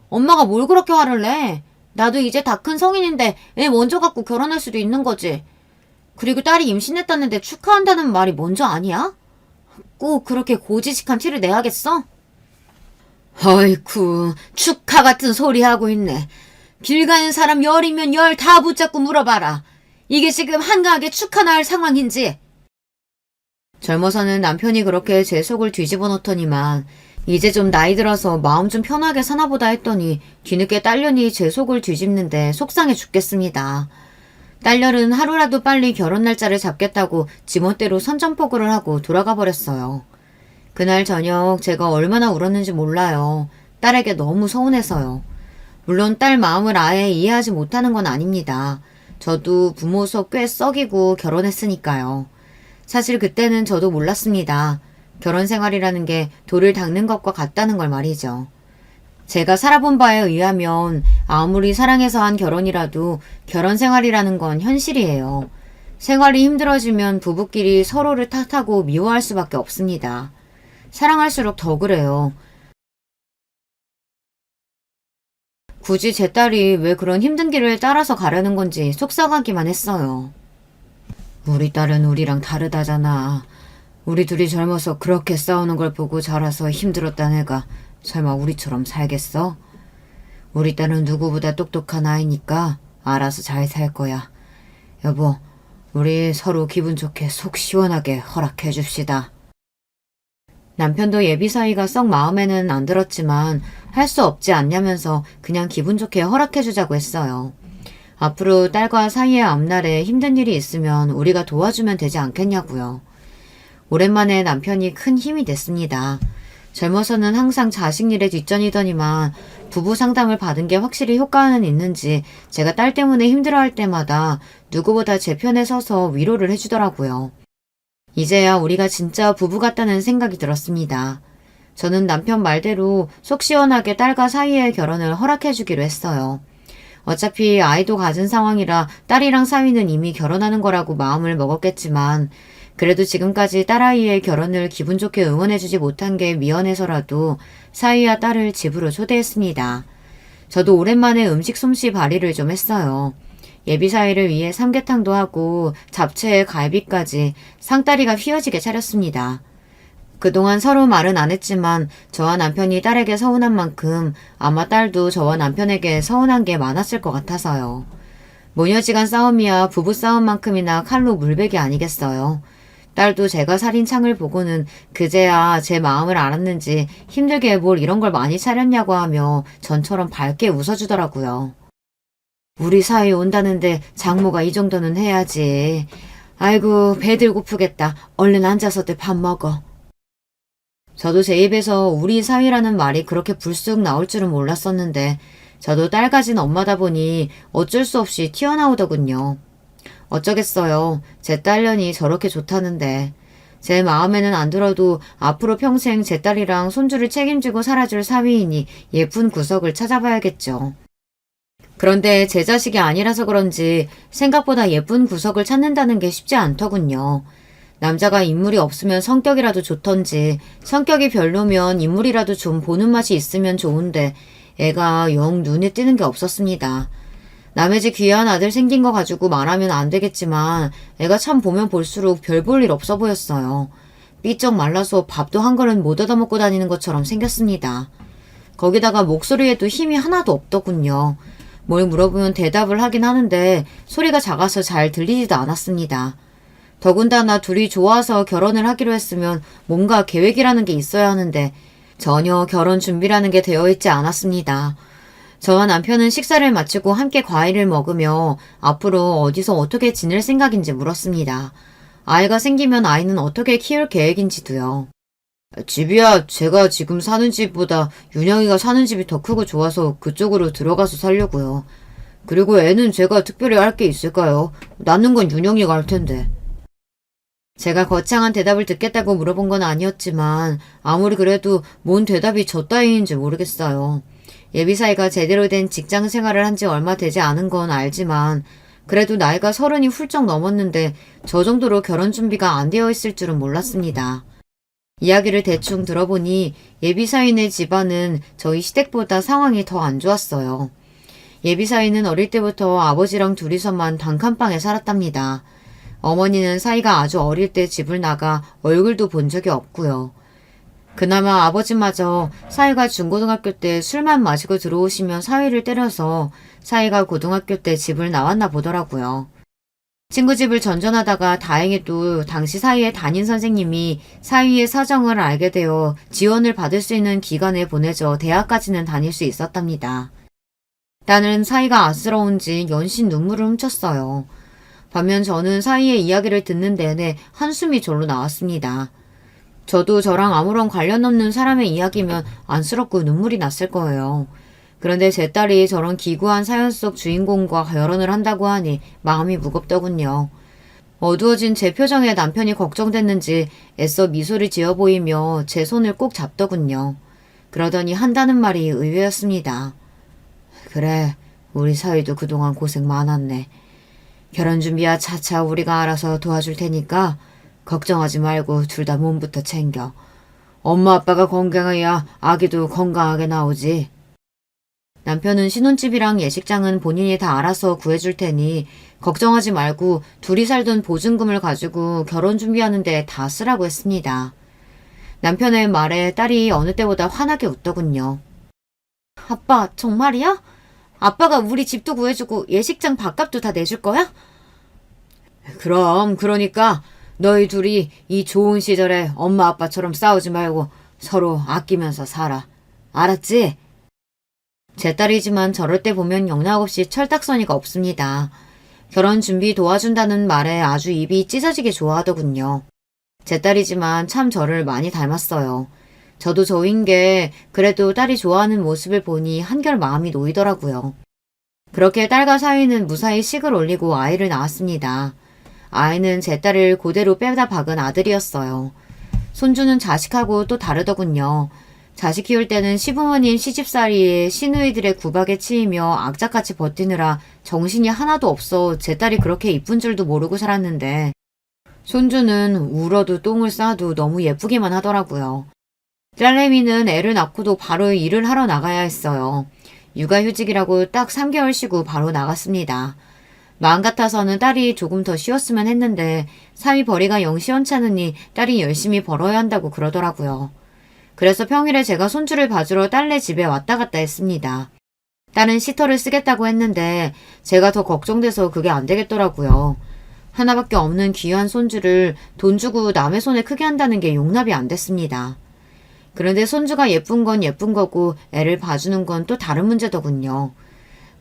엄마가 뭘 그렇게 화를 내? 나도 이제 다 큰 성인인데 애 먼저 갖고 결혼할 수도 있는 거지. 그리고 딸이 임신했다는데 축하한다는 말이 먼저 아니야? 꼭 그렇게 고지식한 티를 내야겠어? 어이쿠, 축하 같은 소리 하고 있네. 길 가는 사람 열이면 열 다 붙잡고 물어봐라. 이게 지금 한가하게 축하나 할 상황인지. 젊어서는 남편이 그렇게 제 속을 뒤집어 놓더니만 이제 좀 나이 들어서 마음 좀 편하게 사나보다 했더니 뒤늦게 딸년이 제 속을 뒤집는데 속상해 죽겠습니다. 딸년은 하루라도 빨리 결혼 날짜를 잡겠다고 지멋대로 선전포고를 하고 돌아가 버렸어요. 그날 저녁 제가 얼마나 울었는지 몰라요. 딸에게 너무 서운해서요. 물론 딸 마음을 아예 이해하지 못하는 건 아닙니다. 저도 부모 속 꽤 썩이고 결혼했으니까요. 사실 그때는 저도 몰랐습니다. 결혼 생활이라는 게 돌을 닦는 것과 같다는 걸 말이죠. 제가 살아본 바에 의하면 아무리 사랑해서 한 결혼이라도 결혼 생활이라는 건 현실이에요. 생활이 힘들어지면 부부끼리 서로를 탓하고 미워할 수밖에 없습니다. 사랑할수록 더 그래요. 굳이 제 딸이 왜 그런 힘든 길을 따라서 가려는 건지 속상하기만 했어요. 우리 딸은 우리랑 다르다잖아. 우리 둘이 젊어서 그렇게 싸우는 걸 보고 자라서 힘들었단 애가 설마 우리처럼 살겠어? 우리 딸은 누구보다 똑똑한 아이니까 알아서 잘 살 거야. 여보, 우리 서로 기분 좋게 속 시원하게 허락해 줍시다. 남편도 예비 사이가 썩 마음에는 안 들었지만 할 수 없지 않냐면서 그냥 기분 좋게 허락해 주자고 했어요. 앞으로 딸과 사이의 앞날에 힘든 일이 있으면 우리가 도와주면 되지 않겠냐고요. 오랜만에 남편이 큰 힘이 됐습니다. 젊어서는 항상 자식 일에 뒷전이더니만 부부 상담을 받은 게 확실히 효과는 있는지 제가 딸 때문에 힘들어할 때마다 누구보다 제 편에 서서 위로를 해주더라고요. 이제야 우리가 진짜 부부 같다는 생각이 들었습니다. 저는 남편 말대로 속 시원하게 딸과 사이의 결혼을 허락해주기로 했어요. 어차피 아이도 가진 상황이라 딸이랑 사위는 이미 결혼하는 거라고 마음을 먹었겠지만 그래도 지금까지 딸아이의 결혼을 기분 좋게 응원해주지 못한 게 미안해서라도 사위와 딸을 집으로 초대했습니다. 저도 오랜만에 음식 솜씨 발휘를 좀 했어요. 예비 사위를 위해 삼계탕도 하고 잡채에 갈비까지 상다리가 휘어지게 차렸습니다. 그동안 서로 말은 안 했지만 저와 남편이 딸에게 서운한 만큼 아마 딸도 저와 남편에게 서운한 게 많았을 것 같아서요. 모녀지간 싸움이야 부부싸움만큼이나 칼로 물베기 아니겠어요. 딸도 제가 살인 창을 보고는 그제야 제 마음을 알았는지 힘들게 뭘 이런 걸 많이 차렸냐고 하며 전처럼 밝게 웃어주더라고요. 우리 사이 온다는데 장모가 이 정도는 해야지. 아이고 배들 고프겠다. 얼른 앉아서들 밥 먹어. 저도 제 입에서 우리 사위라는 말이 그렇게 불쑥 나올 줄은 몰랐었는데 저도 딸 가진 엄마다 보니 어쩔 수 없이 튀어나오더군요. 어쩌겠어요. 제 딸년이 저렇게 좋다는데. 제 마음에는 안 들어도 앞으로 평생 제 딸이랑 손주를 책임지고 살아줄 사위이니 예쁜 구석을 찾아봐야겠죠. 그런데 제 자식이 아니라서 그런지 생각보다 예쁜 구석을 찾는다는 게 쉽지 않더군요. 남자가 인물이 없으면 성격이라도 좋던지 성격이 별로면 인물이라도 좀 보는 맛이 있으면 좋은데 애가 영 눈에 띄는 게 없었습니다. 남의 집 귀한 아들 생긴 거 가지고 말하면 안 되겠지만 애가 참 보면 볼수록 별 볼 일 없어 보였어요. 삐쩍 말라서 밥도 한 그릇 못 얻어먹고 다니는 것처럼 생겼습니다. 거기다가 목소리에도 힘이 하나도 없더군요. 뭘 물어보면 대답을 하긴 하는데 소리가 작아서 잘 들리지도 않았습니다. 더군다나 둘이 좋아서 결혼을 하기로 했으면 뭔가 계획이라는 게 있어야 하는데 전혀 결혼 준비라는 게 되어 있지 않았습니다. 저와 남편은 식사를 마치고 함께 과일을 먹으며 앞으로 어디서 어떻게 지낼 생각인지 물었습니다. 아이가 생기면 아이는 어떻게 키울 계획인지도요. 집이야 제가 지금 사는 집보다 윤영이가 사는 집이 더 크고 좋아서 그쪽으로 들어가서 살려고요. 그리고 애는 제가 특별히 할 게 있을까요? 낳는 건 윤영이가 할 텐데. 제가 거창한 대답을 듣겠다고 물어본 건 아니었지만 아무리 그래도 뭔 대답이 저 따위인지 모르겠어요. 예비사이가 제대로 된 직장 생활을 한 지 얼마 되지 않은 건 알지만 그래도 나이가 30이 훌쩍 넘었는데 저 정도로 결혼 준비가 안 되어 있을 줄은 몰랐습니다. 이야기를 대충 들어보니 예비사위네 집안은 저희 시댁보다 상황이 더 안 좋았어요. 예비사위는 어릴 때부터 아버지랑 둘이서만 단칸방에 살았답니다. 어머니는 사위가 아주 어릴 때 집을 나가 얼굴도 본 적이 없고요. 그나마 아버지마저 사위가 중고등학교 때 술만 마시고 들어오시면 사위를 때려서 사위가 고등학교 때 집을 나왔나 보더라고요. 친구 집을 전전하다가 다행히도 당시 사위의 담임 선생님이 사위의 사정을 알게 되어 지원을 받을 수 있는 기관에 보내져 대학까지는 다닐 수 있었답니다. 나는 사위가 안쓰러운지 연신 눈물을 훔쳤어요. 반면 저는 사위의 이야기를 듣는 내내 한숨이 절로 나왔습니다. 저도 저랑 아무런 관련 없는 사람의 이야기면 안쓰럽고 눈물이 났을 거예요. 그런데 제 딸이 저런 기구한 사연 속 주인공과 결혼을 한다고 하니 마음이 무겁더군요. 어두워진 제 표정에 남편이 걱정됐는지 애써 미소를 지어 보이며 제 손을 꼭 잡더군요. 그러더니 한다는 말이 의외였습니다. 그래, 우리 사위도 그동안 고생 많았네. 결혼 준비야 차차 우리가 알아서 도와줄 테니까 걱정하지 말고 둘 다 몸부터 챙겨. 엄마 아빠가 건강해야 아기도 건강하게 나오지. 남편은 신혼집이랑 예식장은 본인이 다 알아서 구해줄 테니 걱정하지 말고 둘이 살던 보증금을 가지고 결혼 준비하는데 다 쓰라고 했습니다. 남편의 말에 딸이 어느 때보다 환하게 웃더군요. 아빠 정말이야? 아빠가 우리 집도 구해주고 예식장 밥값도 다 내줄 거야? 그럼 그러니까 너희 둘이 이 좋은 시절에 엄마 아빠처럼 싸우지 말고 서로 아끼면서 살아. 알았지? 제 딸이지만 저럴 때 보면 영락없이 철딱서니가 없습니다. 결혼 준비 도와준다는 말에 아주 입이 찢어지게 좋아하더군요. 제 딸이지만 참 저를 많이 닮았어요. 저도 저인 게 그래도 딸이 좋아하는 모습을 보니 한결 마음이 놓이더라고요. 그렇게 딸과 사위는 무사히 식을 올리고 아이를 낳았습니다. 아이는 제 딸을 그대로 빼다 박은 아들이었어요. 손주는 자식하고 또 다르더군요. 자식 키울 때는 시부모님 시집살이에 시누이들의 구박에 치이며 악착같이 버티느라 정신이 하나도 없어 제 딸이 그렇게 이쁜 줄도 모르고 살았는데 손주는 울어도 똥을 싸도 너무 예쁘기만 하더라고요. 딸내미는 애를 낳고도 바로 일을 하러 나가야 했어요. 육아휴직이라고 딱 3개월 쉬고 바로 나갔습니다. 마음 같아서는 딸이 조금 더 쉬었으면 했는데 사위 벌이가 영 시원찮으니 딸이 열심히 벌어야 한다고 그러더라고요. 그래서 평일에 제가 손주를 봐주러 딸네 집에 왔다 갔다 했습니다. 딸은 시터를 쓰겠다고 했는데 제가 더 걱정돼서 그게 안 되겠더라고요. 하나밖에 없는 귀한 손주를 돈 주고 남의 손에 크게 한다는 게 용납이 안 됐습니다. 그런데 손주가 예쁜 건 예쁜 거고 애를 봐주는 건 또 다른 문제더군요.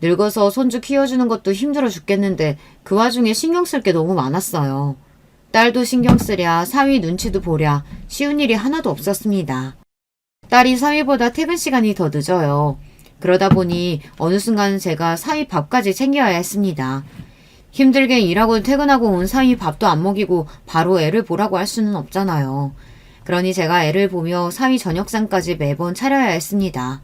늙어서 손주 키워주는 것도 힘들어 죽겠는데 그 와중에 신경 쓸 게 너무 많았어요. 딸도 신경 쓰랴 사위 눈치도 보랴 쉬운 일이 하나도 없었습니다. 딸이 사위보다 퇴근 시간이 더 늦어요. 그러다 보니 어느 순간 제가 사위 밥까지 챙겨야 했습니다. 힘들게 일하고 퇴근하고 온 사위 밥도 안 먹이고 바로 애를 보라고 할 수는 없잖아요. 그러니 제가 애를 보며 사위 저녁상까지 매번 차려야 했습니다.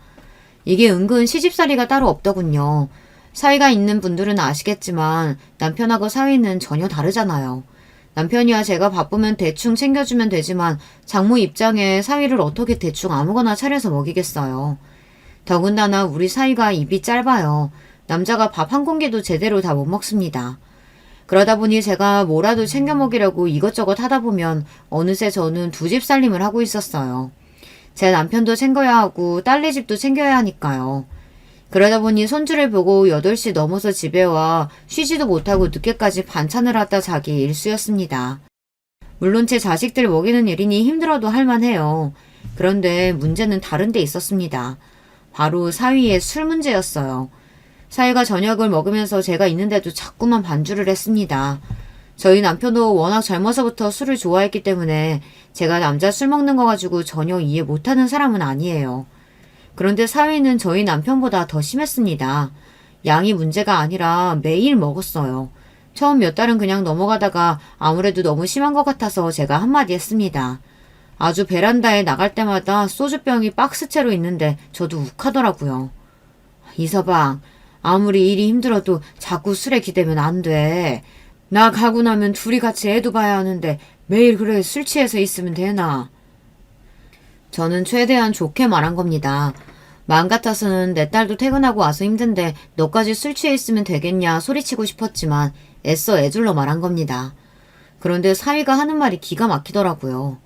이게 은근 시집살이가 따로 없더군요. 사위가 있는 분들은 아시겠지만 남편하고 사위는 전혀 다르잖아요. 남편이야 제가 바쁘면 대충 챙겨주면 되지만 장모 입장에 사위를 어떻게 대충 아무거나 차려서 먹이겠어요. 더군다나 우리 사이가 입이 짧아요. 남자가 밥 한 공기도 제대로 다 못 먹습니다. 그러다 보니 제가 뭐라도 챙겨 먹이려고 이것저것 하다 보면 어느새 저는 두 집 살림을 하고 있었어요. 제 남편도 챙겨야 하고 딸네 집도 챙겨야 하니까요. 그러다 보니 손주를 보고 8시 넘어서 집에 와 쉬지도 못하고 늦게까지 반찬을 하다 자기 일수였습니다. 물론 제 자식들 먹이는 일이니 힘들어도 할만해요. 그런데 문제는 다른 데 있었습니다. 바로 사위의 술 문제였어요. 사위가 저녁을 먹으면서 제가 있는데도 자꾸만 반주를 했습니다. 저희 남편도 워낙 젊어서부터 술을 좋아했기 때문에 제가 남자 술 먹는 거 가지고 전혀 이해 못하는 사람은 아니에요. 그런데 사위는 저희 남편보다 더 심했습니다. 양이 문제가 아니라 매일 먹었어요. 처음 몇 달은 그냥 넘어가다가 아무래도 너무 심한 것 같아서 제가 한마디 했습니다. 아주 베란다에 나갈 때마다 소주병이 박스째로 있는데 저도 욱하더라고요. 이서방, 아무리 일이 힘들어도 자꾸 술에 기대면 안 돼. 나 가고 나면 둘이 같이 애도 봐야 하는데 매일 그래 술 취해서 있으면 되나? 저는 최대한 좋게 말한 겁니다. 마음 같아서는 내 딸도 퇴근하고 와서 힘든데 너까지 술 취해 있으면 되겠냐 소리치고 싶었지만 애써 애둘러 말한 겁니다. 그런데 사위가 하는 말이 기가 막히더라고요.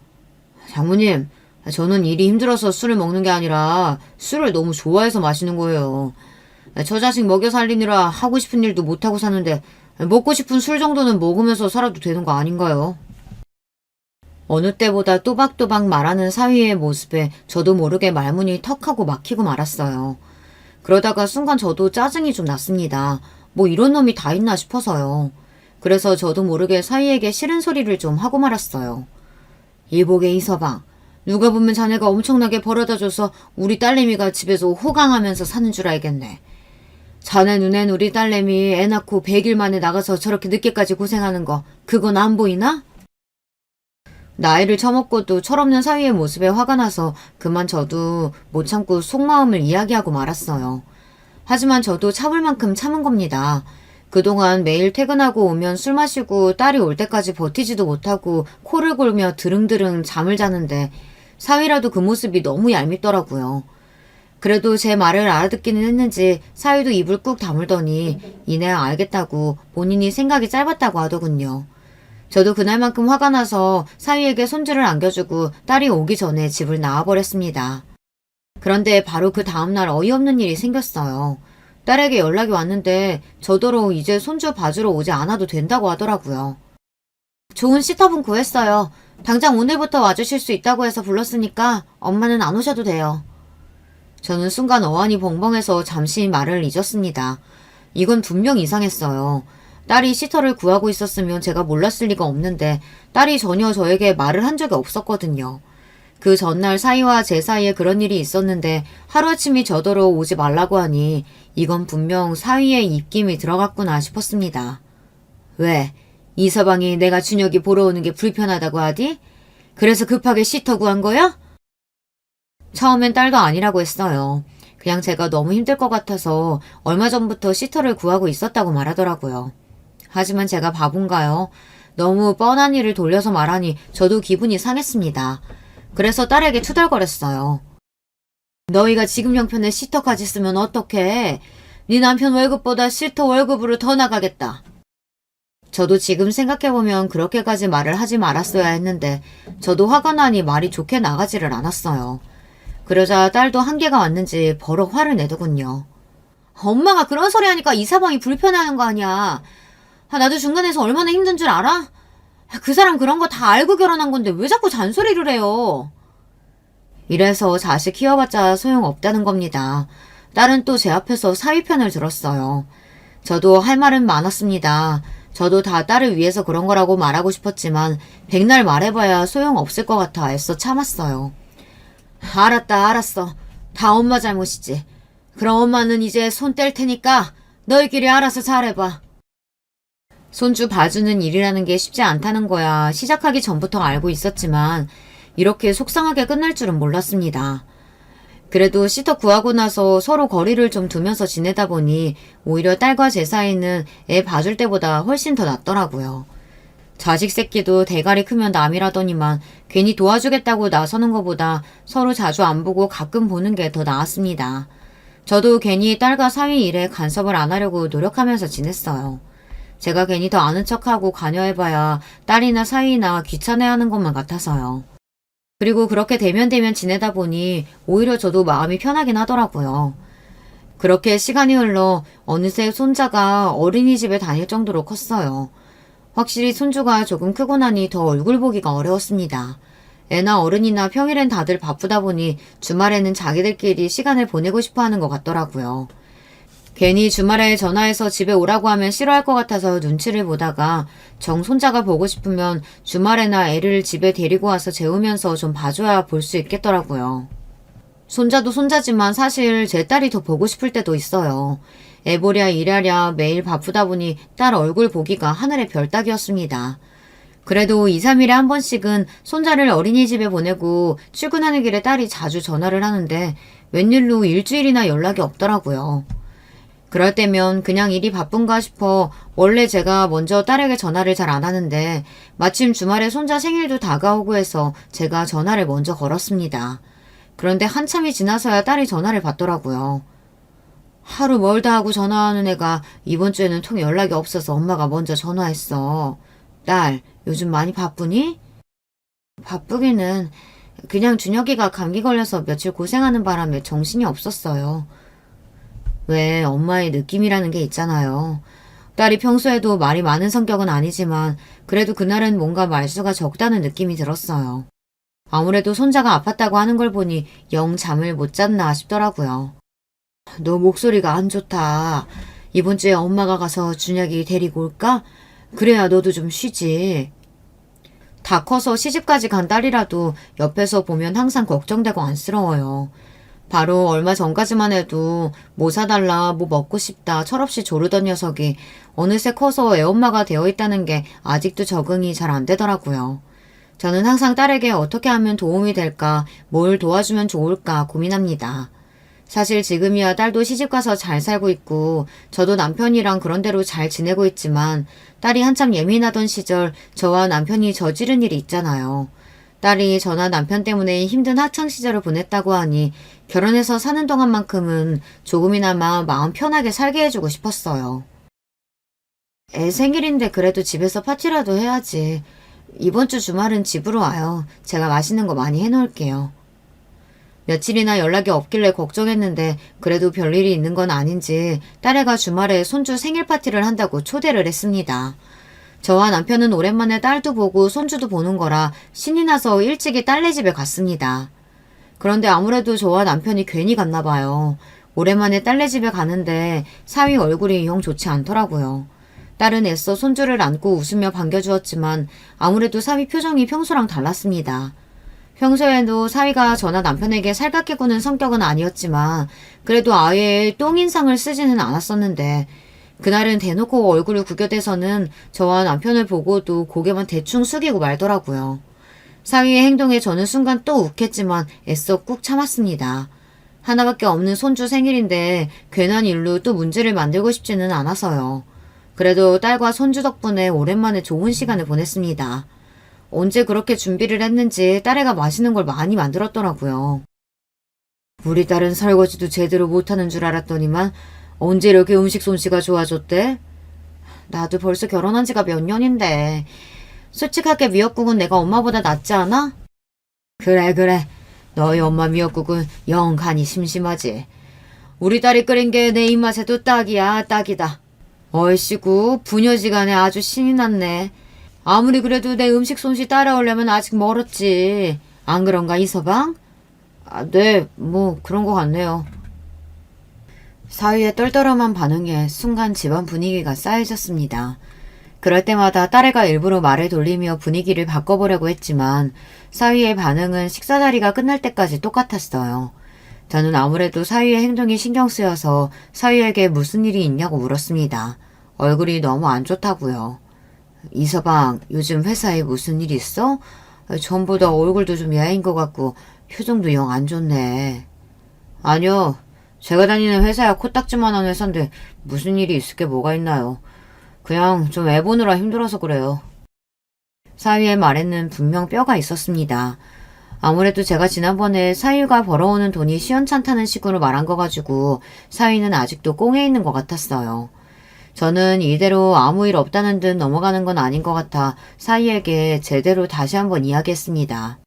장모님, 저는 일이 힘들어서 술을 먹는 게 아니라 술을 너무 좋아해서 마시는 거예요. 저 자식 먹여 살리느라 하고 싶은 일도 못하고 사는데 먹고 싶은 술 정도는 먹으면서 살아도 되는 거 아닌가요? 어느 때보다 또박또박 말하는 사위의 모습에 저도 모르게 말문이 턱하고 막히고 말았어요. 그러다가 순간 저도 짜증이 좀 났습니다. 뭐 이런 놈이 다 있나 싶어서요. 그래서 저도 모르게 사위에게 싫은 소리를 좀 하고 말았어요. 이보게 이서방, 누가 보면 자네가 엄청나게 벌어다줘서 우리 딸내미가 집에서 호강하면서 사는 줄 알겠네. 자네 눈엔 우리 딸내미 애 낳고 100일 만에 나가서 저렇게 늦게까지 고생하는 거 그건 안 보이나? 나이를 처먹고도 철없는 사위의 모습에 화가 나서 그만 저도 못 참고 속마음을 이야기하고 말았어요. 하지만 저도 참을 만큼 참은 겁니다. 그동안 매일 퇴근하고 오면 술 마시고 딸이 올 때까지 버티지도 못하고 코를 골며 드릉드릉 잠을 자는데 사위라도 그 모습이 너무 얄밉더라고요. 그래도 제 말을 알아듣기는 했는지 사위도 입을 꾹 다물더니 이내 알겠다고 본인이 생각이 짧았다고 하더군요. 저도 그날만큼 화가 나서 사위에게 손주를 안겨주고 딸이 오기 전에 집을 나와버렸습니다. 그런데 바로 그 다음날 어이없는 일이 생겼어요. 딸에게 연락이 왔는데 저더러 이제 손주 봐주러 오지 않아도 된다고 하더라고요. 좋은 시터분 구했어요. 당장 오늘부터 와주실 수 있다고 해서 불렀으니까 엄마는 안 오셔도 돼요. 저는 순간 어안이 벙벙해서 잠시 말을 잊었습니다. 이건 분명 이상했어요. 딸이 시터를 구하고 있었으면 제가 몰랐을 리가 없는데 딸이 전혀 저에게 말을 한 적이 없었거든요. 그 전날 사이와 제 사이에 그런 일이 있었는데 하루아침에 저더러 오지 말라고 하니 이건 분명 사위의 입김이 들어갔구나 싶었습니다. 왜? 이서방이 내가 준혁이 보러 오는 게 불편하다고 하디? 그래서 급하게 시터 구한 거야? 처음엔 딸도 아니라고 했어요. 그냥 제가 너무 힘들 것 같아서 얼마 전부터 시터를 구하고 있었다고 말하더라고요. 하지만 제가 바본가요? 너무 뻔한 일을 돌려서 말하니 저도 기분이 상했습니다. 그래서 딸에게 투덜거렸어요. 너희가 지금 형편에 시터까지 쓰면 어떡해? 네 남편 월급보다 시터 월급으로 더 나가겠다. 저도 지금 생각해보면 그렇게까지 말을 하지 말았어야 했는데 저도 화가 나니 말이 좋게 나가지를 않았어요. 그러자 딸도 한계가 왔는지 버럭 화를 내더군요. 엄마가 그런 소리 하니까 이사방이 불편해하는 거 아니야. 나도 중간에서 얼마나 힘든 줄 알아? 그 사람 그런 거 다 알고 결혼한 건데 왜 자꾸 잔소리를 해요? 이래서 자식 키워봤자 소용없다는 겁니다. 딸은 또 제 앞에서 사위 편을 들었어요. 저도 할 말은 많았습니다. 저도 다 딸을 위해서 그런 거라고 말하고 싶었지만 백날 말해봐야 소용없을 것 같아 애써 참았어요. 알았다 알았어. 다 엄마 잘못이지. 그럼 엄마는 이제 손 뗄 테니까 너희끼리 알아서 잘해봐. 손주 봐주는 일이라는 게 쉽지 않다는 거야 시작하기 전부터 알고 있었지만 이렇게 속상하게 끝날 줄은 몰랐습니다. 그래도 시터 구하고 나서 서로 거리를 좀 두면서 지내다 보니 오히려 딸과 제 사이는 애 봐줄 때보다 훨씬 더 낫더라고요. 자식 새끼도 대가리 크면 남이라더니만 괜히 도와주겠다고 나서는 것보다 서로 자주 안 보고 가끔 보는 게 더 나았습니다. 저도 괜히 딸과 사위 일에 간섭을 안 하려고 노력하면서 지냈어요. 제가 괜히 더 아는 척하고 관여해봐야 딸이나 사위나 귀찮아하는 것만 같아서요. 그리고 그렇게 대면 지내다 보니 오히려 저도 마음이 편하긴 하더라고요. 그렇게 시간이 흘러 어느새 손자가 어린이집에 다닐 정도로 컸어요. 확실히 손주가 조금 크고 나니 더 얼굴 보기가 어려웠습니다. 애나 어른이나 평일엔 다들 바쁘다 보니 주말에는 자기들끼리 시간을 보내고 싶어 하는 것 같더라고요. 괜히 주말에 전화해서 집에 오라고 하면 싫어할 것 같아서 눈치를 보다가 정 손자가 보고 싶으면 주말에나 애를 집에 데리고 와서 재우면서 좀 봐줘야 볼 수 있겠더라고요. 손자도 손자지만 사실 제 딸이 더 보고 싶을 때도 있어요. 애 보랴 일하랴 매일 바쁘다 보니 딸 얼굴 보기가 하늘의 별 따기였습니다. 그래도 2, 3일에 한 번씩은 손자를 어린이집에 보내고 출근하는 길에 딸이 자주 전화를 하는데 웬일로 일주일이나 연락이 없더라고요. 그럴 때면 그냥 일이 바쁜가 싶어 원래 제가 먼저 딸에게 전화를 잘 안 하는데 마침 주말에 손자 생일도 다가오고 해서 제가 전화를 먼저 걸었습니다. 그런데 한참이 지나서야 딸이 전화를 받더라고요. 하루 멀다 하고 전화하는 애가 이번 주에는 통 연락이 없어서 엄마가 먼저 전화했어. 딸, 요즘 많이 바쁘니? 바쁘기는 그냥 준혁이가 감기 걸려서 며칠 고생하는 바람에 정신이 없었어요. 왜 엄마의 느낌이라는 게 있잖아요. 딸이 평소에도 말이 많은 성격은 아니지만 그래도 그날은 뭔가 말수가 적다는 느낌이 들었어요. 아무래도 손자가 아팠다고 하는 걸 보니 영 잠을 못 잤나 싶더라고요. 너 목소리가 안 좋다. 이번 주에 엄마가 가서 준혁이 데리고 올까? 그래야 너도 좀 쉬지. 다 커서 시집까지 간 딸이라도 옆에서 보면 항상 걱정되고 안쓰러워요. 바로 얼마 전까지만 해도 뭐 사달라, 뭐 먹고 싶다 철없이 조르던 녀석이 어느새 커서 애엄마가 되어 있다는 게 아직도 적응이 잘 안 되더라고요. 저는 항상 딸에게 어떻게 하면 도움이 될까, 뭘 도와주면 좋을까 고민합니다. 사실 지금이야 딸도 시집가서 잘 살고 있고 저도 남편이랑 그런대로 잘 지내고 있지만 딸이 한참 예민하던 시절 저와 남편이 저지른 일이 있잖아요. 딸이 저나 남편 때문에 힘든 학창시절을 보냈다고 하니 결혼해서 사는 동안만큼은 조금이나마 마음 편하게 살게 해주고 싶었어요. 애 생일인데 그래도 집에서 파티라도 해야지. 이번 주 주말은 집으로 와요. 제가 맛있는 거 많이 해놓을게요. 며칠이나 연락이 없길래 걱정했는데 그래도 별일이 있는 건 아닌지 딸애가 주말에 손주 생일 파티를 한다고 초대를 했습니다. 저와 남편은 오랜만에 딸도 보고 손주도 보는 거라 신이 나서 일찍이 딸네 집에 갔습니다. 그런데 아무래도 저와 남편이 괜히 갔나 봐요. 오랜만에 딸네 집에 가는데 사위 얼굴이 영 좋지 않더라고요. 딸은 애써 손주를 안고 웃으며 반겨주었지만 아무래도 사위 표정이 평소랑 달랐습니다. 평소에도 사위가 저나 남편에게 살갑게 구는 성격은 아니었지만 그래도 아예 똥인상을 쓰지는 않았었는데 그날은 대놓고 얼굴을 구겨대서는 저와 남편을 보고도 고개만 대충 숙이고 말더라고요. 사위의 행동에 저는 순간 또 욱했지만 애써 꾹 참았습니다. 하나밖에 없는 손주 생일인데 괜한 일로 또 문제를 만들고 싶지는 않아서요. 그래도 딸과 손주 덕분에 오랜만에 좋은 시간을 보냈습니다. 언제 그렇게 준비를 했는지 딸애가 맛있는 걸 많이 만들었더라고요. 우리 딸은 설거지도 제대로 못하는 줄 알았더니만 언제 이렇게 음식 솜씨가 좋아졌대? 나도 벌써 결혼한 지가 몇 년인데 솔직하게 미역국은 내가 엄마보다 낫지 않아? 그래. 너희 엄마 미역국은 영 간이 심심하지. 우리 딸이 끓인 게 내 입맛에도 딱이야, 딱이다. 얼씨구 부녀지간에 아주 신이 났네. 아무리 그래도 내 음식 솜씨 따라오려면 아직 멀었지. 안 그런가 이서방? 네, 뭐 그런 것 같네요. 사위의 떨떠름한 반응에 순간 집안 분위기가 싸해졌습니다. 그럴 때마다 딸애가 일부러 말을 돌리며 분위기를 바꿔보려고 했지만 사위의 반응은 식사 자리가 끝날 때까지 똑같았어요. 저는 아무래도 사위의 행동이 신경 쓰여서 사위에게 무슨 일이 있냐고 물었습니다. 얼굴이 너무 안 좋다고요. 이서방, 요즘 회사에 무슨 일 있어? 전보다 얼굴도 좀 야인 것 같고 표정도 영 안 좋네. 아니요. 제가 다니는 회사야 코딱지만한 회사인데 무슨 일이 있을 게 뭐가 있나요? 그냥 좀 애 보느라 힘들어서 그래요. 사위의 말에는 분명 뼈가 있었습니다. 아무래도 제가 지난번에 사위가 벌어오는 돈이 시원찮다는 식으로 말한 거 가지고 사위는 아직도 꽁에 있는 것 같았어요. 저는 이대로 아무 일 없다는 듯 넘어가는 건 아닌 것 같아 사위에게 제대로 다시 한번 이야기했습니다.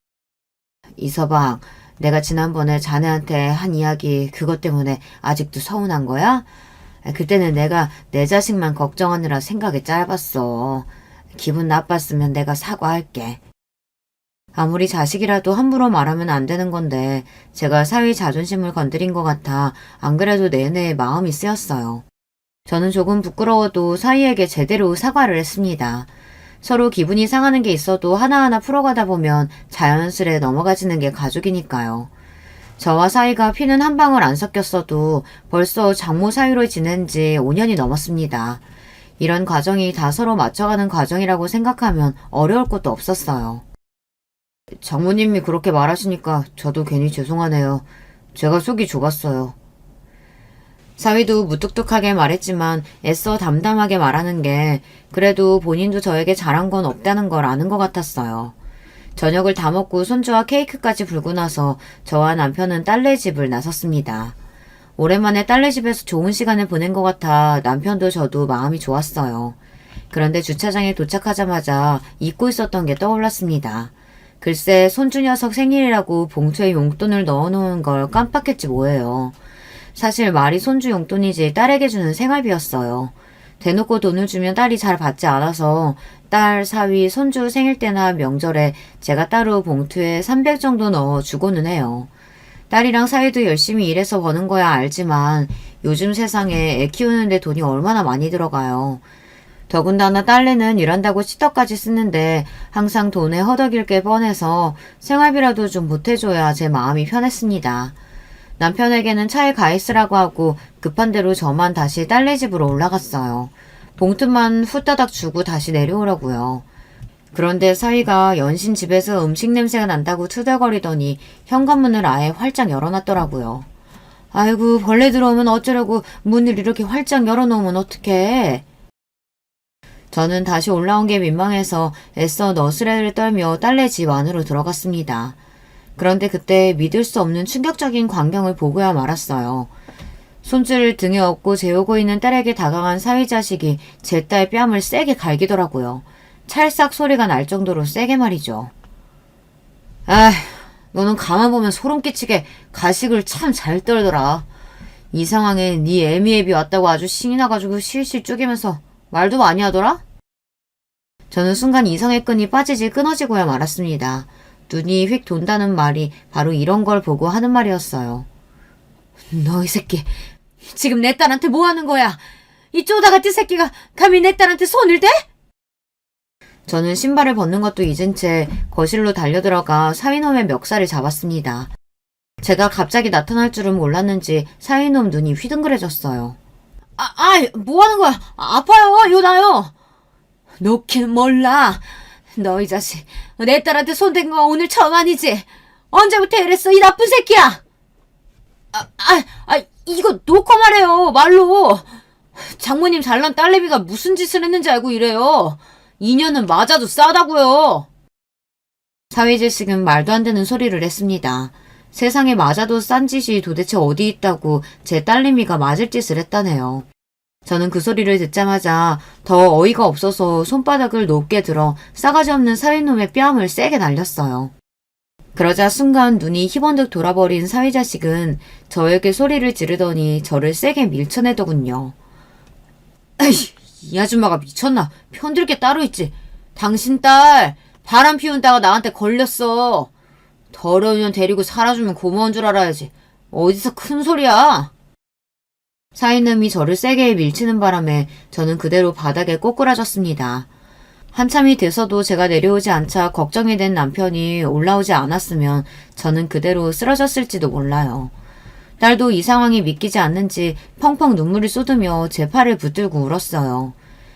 이서방, 내가 지난번에 자네한테 한 이야기 그것 때문에 아직도 서운한 거야? 그때는 내가 내 자식만 걱정하느라 생각이 짧았어. 기분 나빴으면 내가 사과할게. 아무리 자식이라도 함부로 말하면 안 되는 건데 제가 사위 자존심을 건드린 것 같아 안 그래도 내내 마음이 쓰였어요. 저는 조금 부끄러워도 사위에게 제대로 사과를 했습니다. 서로 기분이 상하는 게 있어도 하나하나 풀어가다 보면 자연스레 넘어가지는 게 가족이니까요. 저와 사위가 피는 한 방울 안 섞였어도 벌써 장모 사위로 지낸 지 5년이 넘었습니다. 이런 과정이 다 서로 맞춰가는 과정이라고 생각하면 어려울 것도 없었어요. 장모님이 그렇게 말하시니까 저도 괜히 죄송하네요. 제가 속이 좁았어요. 사위도 무뚝뚝하게 말했지만 애써 담담하게 말하는 게 그래도 본인도 저에게 잘한 건 없다는 걸 아는 것 같았어요. 저녁을 다 먹고 손주와 케이크까지 불고 나서 저와 남편은 딸네 집을 나섰습니다. 오랜만에 딸네 집에서 좋은 시간을 보낸 것 같아 남편도 저도 마음이 좋았어요. 그런데 주차장에 도착하자마자 잊고 있었던 게 떠올랐습니다. 글쎄 손주 녀석 생일이라고 봉투에 용돈을 넣어놓은 걸 깜빡했지 뭐예요. 사실 말이 손주 용돈이지 딸에게 주는 생활비였어요. 대놓고 돈을 주면 딸이 잘 받지 않아서 딸, 사위, 손주 생일 때나 명절에 제가 따로 봉투에 300 정도 넣어 주고는 해요. 딸이랑 사위도 열심히 일해서 버는 거야 알지만 요즘 세상에 애 키우는데 돈이 얼마나 많이 들어가요. 더군다나 딸내는 일한다고 치떡까지 쓰는데 항상 돈에 허덕일 게 뻔해서 생활비라도 좀 보태줘야 제 마음이 편했습니다. 남편에게는 차에 가 있으라고 하고 급한 대로 저만 다시 딸네 집으로 올라갔어요. 봉투만 후다닥 주고 다시 내려오라고요. 그런데 사위가 연신 집에서 음식 냄새가 난다고 투덜거리더니 현관문을 아예 활짝 열어놨더라고요. 아이고 벌레 들어오면 어쩌려고 문을 이렇게 활짝 열어놓으면 어떡해. 저는 다시 올라온 게 민망해서 애써 너스레를 떨며 딸네 집 안으로 들어갔습니다. 그런데 그때 믿을 수 없는 충격적인 광경을 보고야 말았어요. 손주를 등에 업고 재우고 있는 딸에게 다가간 사위 자식이 제 딸 뺨을 세게 갈기더라고요. 찰싹 소리가 날 정도로 세게 말이죠. 아휴, 너는 가만 보면 소름 끼치게 가식을 참 잘 떨더라. 이 상황에 네 애미애비 왔다고 아주 신이 나가지고 실실 쪼개면서 말도 많이 하더라? 저는 순간 이성의 끈이 빠지지 끊어지고야 말았습니다. 눈이 휙 돈다는 말이 바로 이런 걸 보고 하는 말이었어요. 너 이 새끼 지금 내 딸한테 뭐 하는 거야? 이 쪼다 같은 새끼가 감히 내 딸한테 손을 대? 저는 신발을 벗는 것도 잊은 채 거실로 달려들어가 사위놈의 멱살을 잡았습니다. 제가 갑자기 나타날 줄은 몰랐는지 사위놈 눈이 휘둥그레졌어요. 뭐 하는 거야? 아파요, 요나요. 놓긴 몰라. 너 이 자식, 내 딸한테 손댄 거 오늘 처음 아니지? 언제부터 이랬어, 이 나쁜 새끼야! 이거 놓고 말해요, 말로. 장모님 잘난 딸내미가 무슨 짓을 했는지 알고 이래요. 인연은 맞아도 싸다고요. 사위자식은 말도 안 되는 소리를 했습니다. 세상에 맞아도 싼 짓이 도대체 어디 있다고 제 딸내미가 맞을 짓을 했다네요. 저는 그 소리를 듣자마자 더 어이가 없어서 손바닥을 높게 들어 싸가지 없는 사위놈의 뺨을 세게 날렸어요. 그러자 순간 눈이 희번득 돌아버린 사위자식은 저에게 소리를 지르더니 저를 세게 밀쳐내더군요. 에이, 이 아줌마가 미쳤나? 편들 게 따로 있지. 당신 딸 바람 피운다가 나한테 걸렸어. 더러운 년 데리고 살아주면 고마운 줄 알아야지. 어디서 큰 소리야. 사위놈이 저를 세게 밀치는 바람에 저는 그대로 바닥에 꼬꾸라졌습니다. 한참이 돼서도 제가 내려오지 않자 걱정이 된 남편이 올라오지 않았으면 저는 그대로 쓰러졌을지도 몰라요. 딸도 이 상황이 믿기지 않는지 펑펑 눈물을 쏟으며 제 팔을 붙들고 울었어요.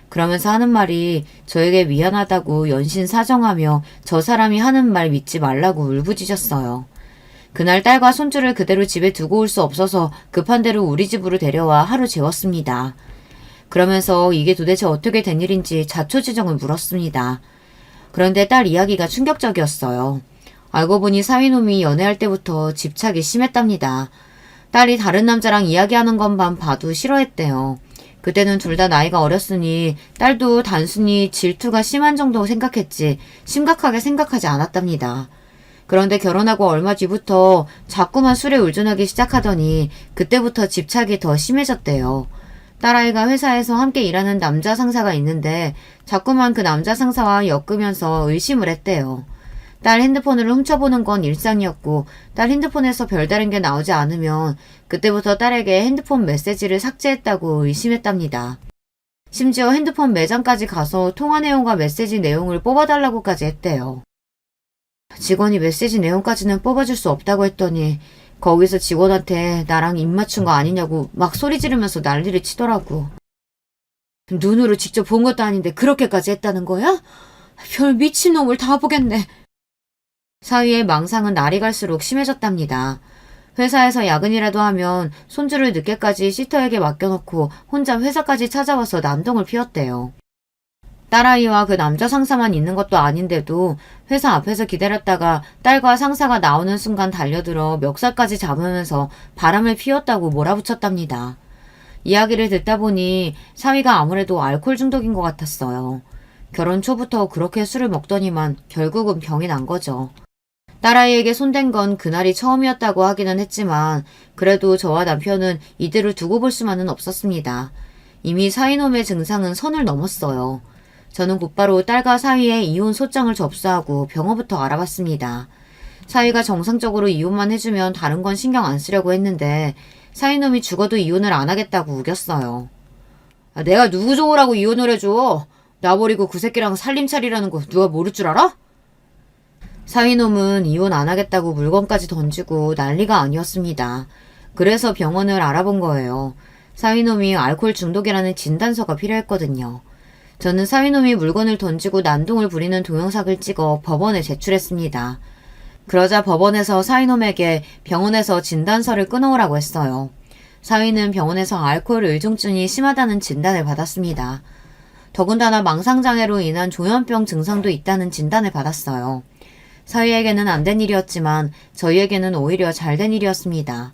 그러면서 하는 말이 저에게 미안하다고 연신 사정하며 저 사람이 하는 말 믿지 말라고 울부짖었어요. 그날 딸과 손주를 그대로 집에 두고 올 수 없어서 급한 대로 우리 집으로 데려와 하루 재웠습니다. 그러면서 이게 도대체 어떻게 된 일인지 자초지종을 물었습니다. 그런데 딸 이야기가 충격적이었어요. 알고 보니 사위놈이 연애할 때부터 집착이 심했답니다. 딸이 다른 남자랑 이야기하는 것만 봐도 싫어했대요. 그때는 둘 다 나이가 어렸으니 딸도 단순히 질투가 심한 정도 생각했지 심각하게 생각하지 않았답니다. 그런데 결혼하고 얼마 뒤부터 자꾸만 술에 의존하기 시작하더니 그때부터 집착이 더 심해졌대요. 딸아이가 회사에서 함께 일하는 남자 상사가 있는데 자꾸만 그 남자 상사와 엮으면서 의심을 했대요. 딸 핸드폰을 훔쳐보는 건 일상이었고 딸 핸드폰에서 별다른 게 나오지 않으면 그때부터 딸에게 핸드폰 메시지를 삭제했다고 의심했답니다. 심지어 핸드폰 매장까지 가서 통화 내용과 메시지 내용을 뽑아달라고까지 했대요. 직원이 메시지 내용까지는 뽑아줄 수 없다고 했더니 거기서 직원한테 나랑 입 맞춘 거 아니냐고 막 소리 지르면서 난리를 치더라고. 눈으로 직접 본 것도 아닌데 그렇게까지 했다는 거야? 별 미친놈을 다 보겠네. 사위의 망상은 날이 갈수록 심해졌답니다. 회사에서 야근이라도 하면 손주를 늦게까지 시터에게 맡겨놓고 혼자 회사까지 찾아와서 난동을 피웠대요. 딸아이와 그 남자 상사만 있는 것도 아닌데도 회사 앞에서 기다렸다가 딸과 상사가 나오는 순간 달려들어 멱살까지 잡으면서 바람을 피웠다고 몰아붙였답니다. 이야기를 듣다 보니 사위가 아무래도 알코올 중독인 것 같았어요. 결혼 초부터 그렇게 술을 먹더니만 결국은 병이 난 거죠. 딸아이에게 손댄 건 그날이 처음이었다고 하기는 했지만 그래도 저와 남편은 이들을 두고 볼 수만은 없었습니다. 이미 사위놈의 증상은 선을 넘었어요. 저는 곧바로 딸과 사위의 이혼 소장을 접수하고 병원부터 알아봤습니다. 사위가 정상적으로 이혼만 해주면 다른 건 신경 안 쓰려고 했는데 사위놈이 죽어도 이혼을 안 하겠다고 우겼어요. 내가 누구 좋으라고 이혼을 해줘? 나 버리고 그 새끼랑 살림 차리라는 거 누가 모를 줄 알아? 사위놈은 이혼 안 하겠다고 물건까지 던지고 난리가 아니었습니다. 그래서 병원을 알아본 거예요. 사위놈이 알코올 중독이라는 진단서가 필요했거든요. 저는 사위놈이 물건을 던지고 난동을 부리는 동영상을 찍어 법원에 제출했습니다. 그러자 법원에서 사위놈에게 병원에서 진단서를 끊어오라고 했어요. 사위는 병원에서 알코올 의존증이 심하다는 진단을 받았습니다. 더군다나 망상장애로 인한 조현병 증상도 있다는 진단을 받았어요. 사위에게는 안 된 일이었지만 저희에게는 오히려 잘 된 일이었습니다.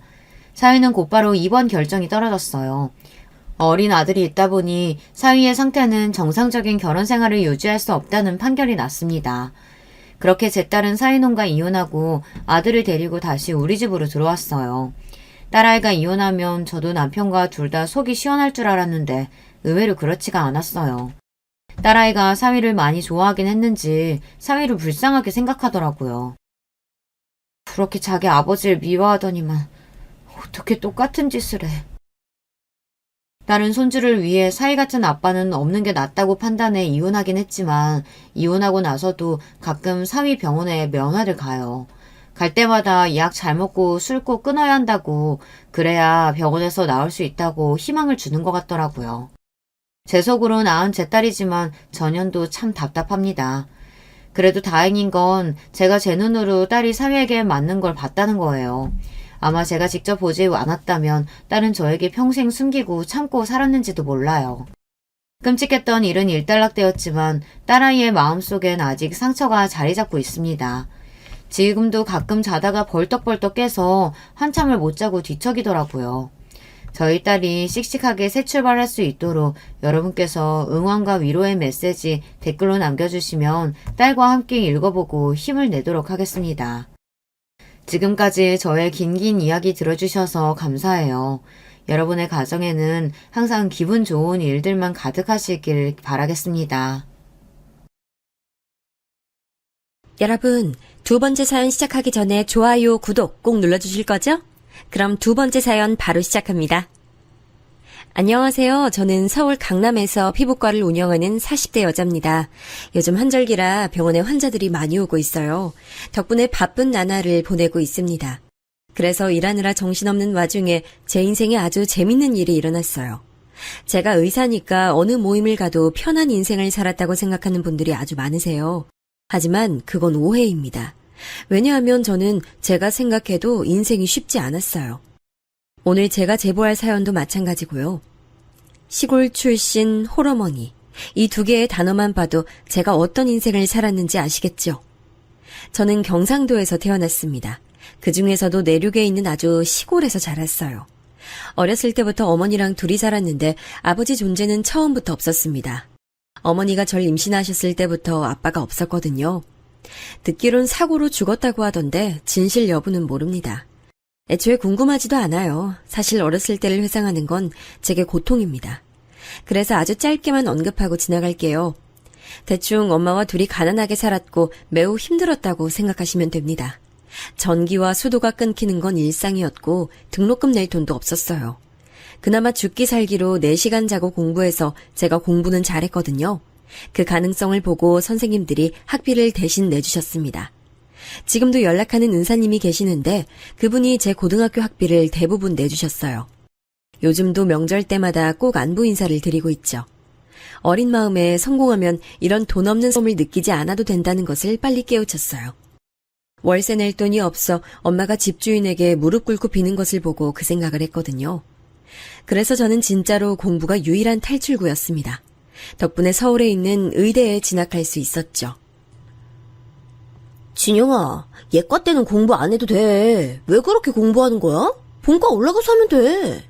사위는 곧바로 입원 결정이 떨어졌어요. 어린 아들이 있다 보니 사위의 상태는 정상적인 결혼 생활을 유지할 수 없다는 판결이 났습니다. 그렇게 제 딸은 사위놈과 이혼하고 아들을 데리고 다시 우리 집으로 들어왔어요. 딸아이가 이혼하면 저도 남편과 둘 다 속이 시원할 줄 알았는데 의외로 그렇지가 않았어요. 딸아이가 사위를 많이 좋아하긴 했는지 사위를 불쌍하게 생각하더라고요. 그렇게 자기 아버지를 미워하더니만 어떻게 똑같은 짓을 해. 딸은 손주를 위해 사위 같은 아빠는 없는 게 낫다고 판단해 이혼하긴 했지만 이혼하고 나서도 가끔 사위 병원에 면회를 가요. 갈 때마다 약 잘 먹고 술 꼭 끊어야 한다고 그래야 병원에서 나올 수 있다고 희망을 주는 것 같더라고요. 제 속으로 낳은 제 딸이지만 전현도 참 답답합니다. 그래도 다행인 건 제가 제 눈으로 딸이 사위에게 맞는 걸 봤다는 거예요. 아마 제가 직접 보지 않았다면 딸은 저에게 평생 숨기고 참고 살았는지도 몰라요. 끔찍했던 일은 일단락되었지만 딸아이의 마음속엔 아직 상처가 자리 잡고 있습니다. 지금도 가끔 자다가 벌떡벌떡 깨서 한참을 못 자고 뒤척이더라고요. 저희 딸이 씩씩하게 새 출발할 수 있도록 여러분께서 응원과 위로의 메시지 댓글로 남겨주시면 딸과 함께 읽어보고 힘을 내도록 하겠습니다. 지금까지 저의 긴 이야기 들어주셔서 감사해요. 여러분의 가정에는 항상 기분 좋은 일들만 가득하시길 바라겠습니다. 여러분, 두 번째 사연 시작하기 전에 좋아요, 구독 꼭 눌러주실 거죠? 그럼 두 번째 사연 바로 시작합니다. 안녕하세요. 저는 서울 강남에서 피부과를 운영하는 40대 여자입니다. 요즘 환절기라 병원에 환자들이 많이 오고 있어요. 덕분에 바쁜 나날을 보내고 있습니다. 그래서 일하느라 정신없는 와중에 제 인생에 아주 재밌는 일이 일어났어요. 제가 의사니까 어느 모임을 가도 편한 인생을 살았다고 생각하는 분들이 아주 많으세요. 하지만 그건 오해입니다. 왜냐하면 저는 제가 생각해도 인생이 쉽지 않았어요. 오늘 제가 제보할 사연도 마찬가지고요. 시골 출신 홀어머니, 이 두 개의 단어만 봐도 제가 어떤 인생을 살았는지 아시겠죠? 저는 경상도에서 태어났습니다. 그 중에서도 내륙에 있는 아주 시골에서 자랐어요. 어렸을 때부터 어머니랑 둘이 살았는데 아버지 존재는 처음부터 없었습니다. 어머니가 절 임신하셨을 때부터 아빠가 없었거든요. 듣기론 사고로 죽었다고 하던데 진실 여부는 모릅니다. 애초에 궁금하지도 않아요. 사실 어렸을 때를 회상하는 건 제게 고통입니다. 그래서 아주 짧게만 언급하고 지나갈게요. 대충 엄마와 둘이 가난하게 살았고 매우 힘들었다고 생각하시면 됩니다. 전기와 수도가 끊기는 건 일상이었고 등록금 낼 돈도 없었어요. 그나마 죽기 살기로 4시간 자고 공부해서 제가 공부는 잘했거든요. 그 가능성을 보고 선생님들이 학비를 대신 내주셨습니다. 지금도 연락하는 은사님이 계시는데 그분이 제 고등학교 학비를 대부분 내주셨어요. 요즘도 명절 때마다 꼭 안부 인사를 드리고 있죠. 어린 마음에 성공하면 이런 돈 없는 솜을 느끼지 않아도 된다는 것을 빨리 깨우쳤어요. 월세 낼 돈이 없어 엄마가 집주인에게 무릎 꿇고 비는 것을 보고 그 생각을 했거든요. 그래서 저는 진짜로 공부가 유일한 탈출구였습니다. 덕분에 서울에 있는 의대에 진학할 수 있었죠. 진영아, 예과 때는 공부 안 해도 돼. 왜 그렇게 공부하는 거야? 본과 올라가서 하면 돼.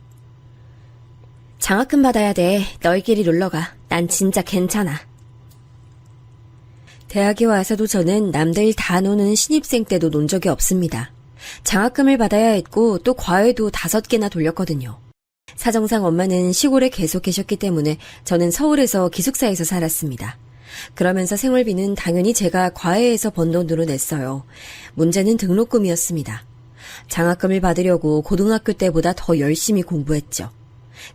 장학금 받아야 돼. 너희끼리 놀러가. 난 진짜 괜찮아. 대학에 와서도 저는 남들 다 노는 신입생 때도 논 적이 없습니다. 장학금을 받아야 했고 또 과외도 5개나 돌렸거든요. 사정상 엄마는 시골에 계속 계셨기 때문에 저는 서울에서 기숙사에서 살았습니다. 그러면서 생활비는 당연히 제가 과외에서 번 돈으로 냈어요. 문제는 등록금이었습니다. 장학금을 받으려고 고등학교 때보다 더 열심히 공부했죠.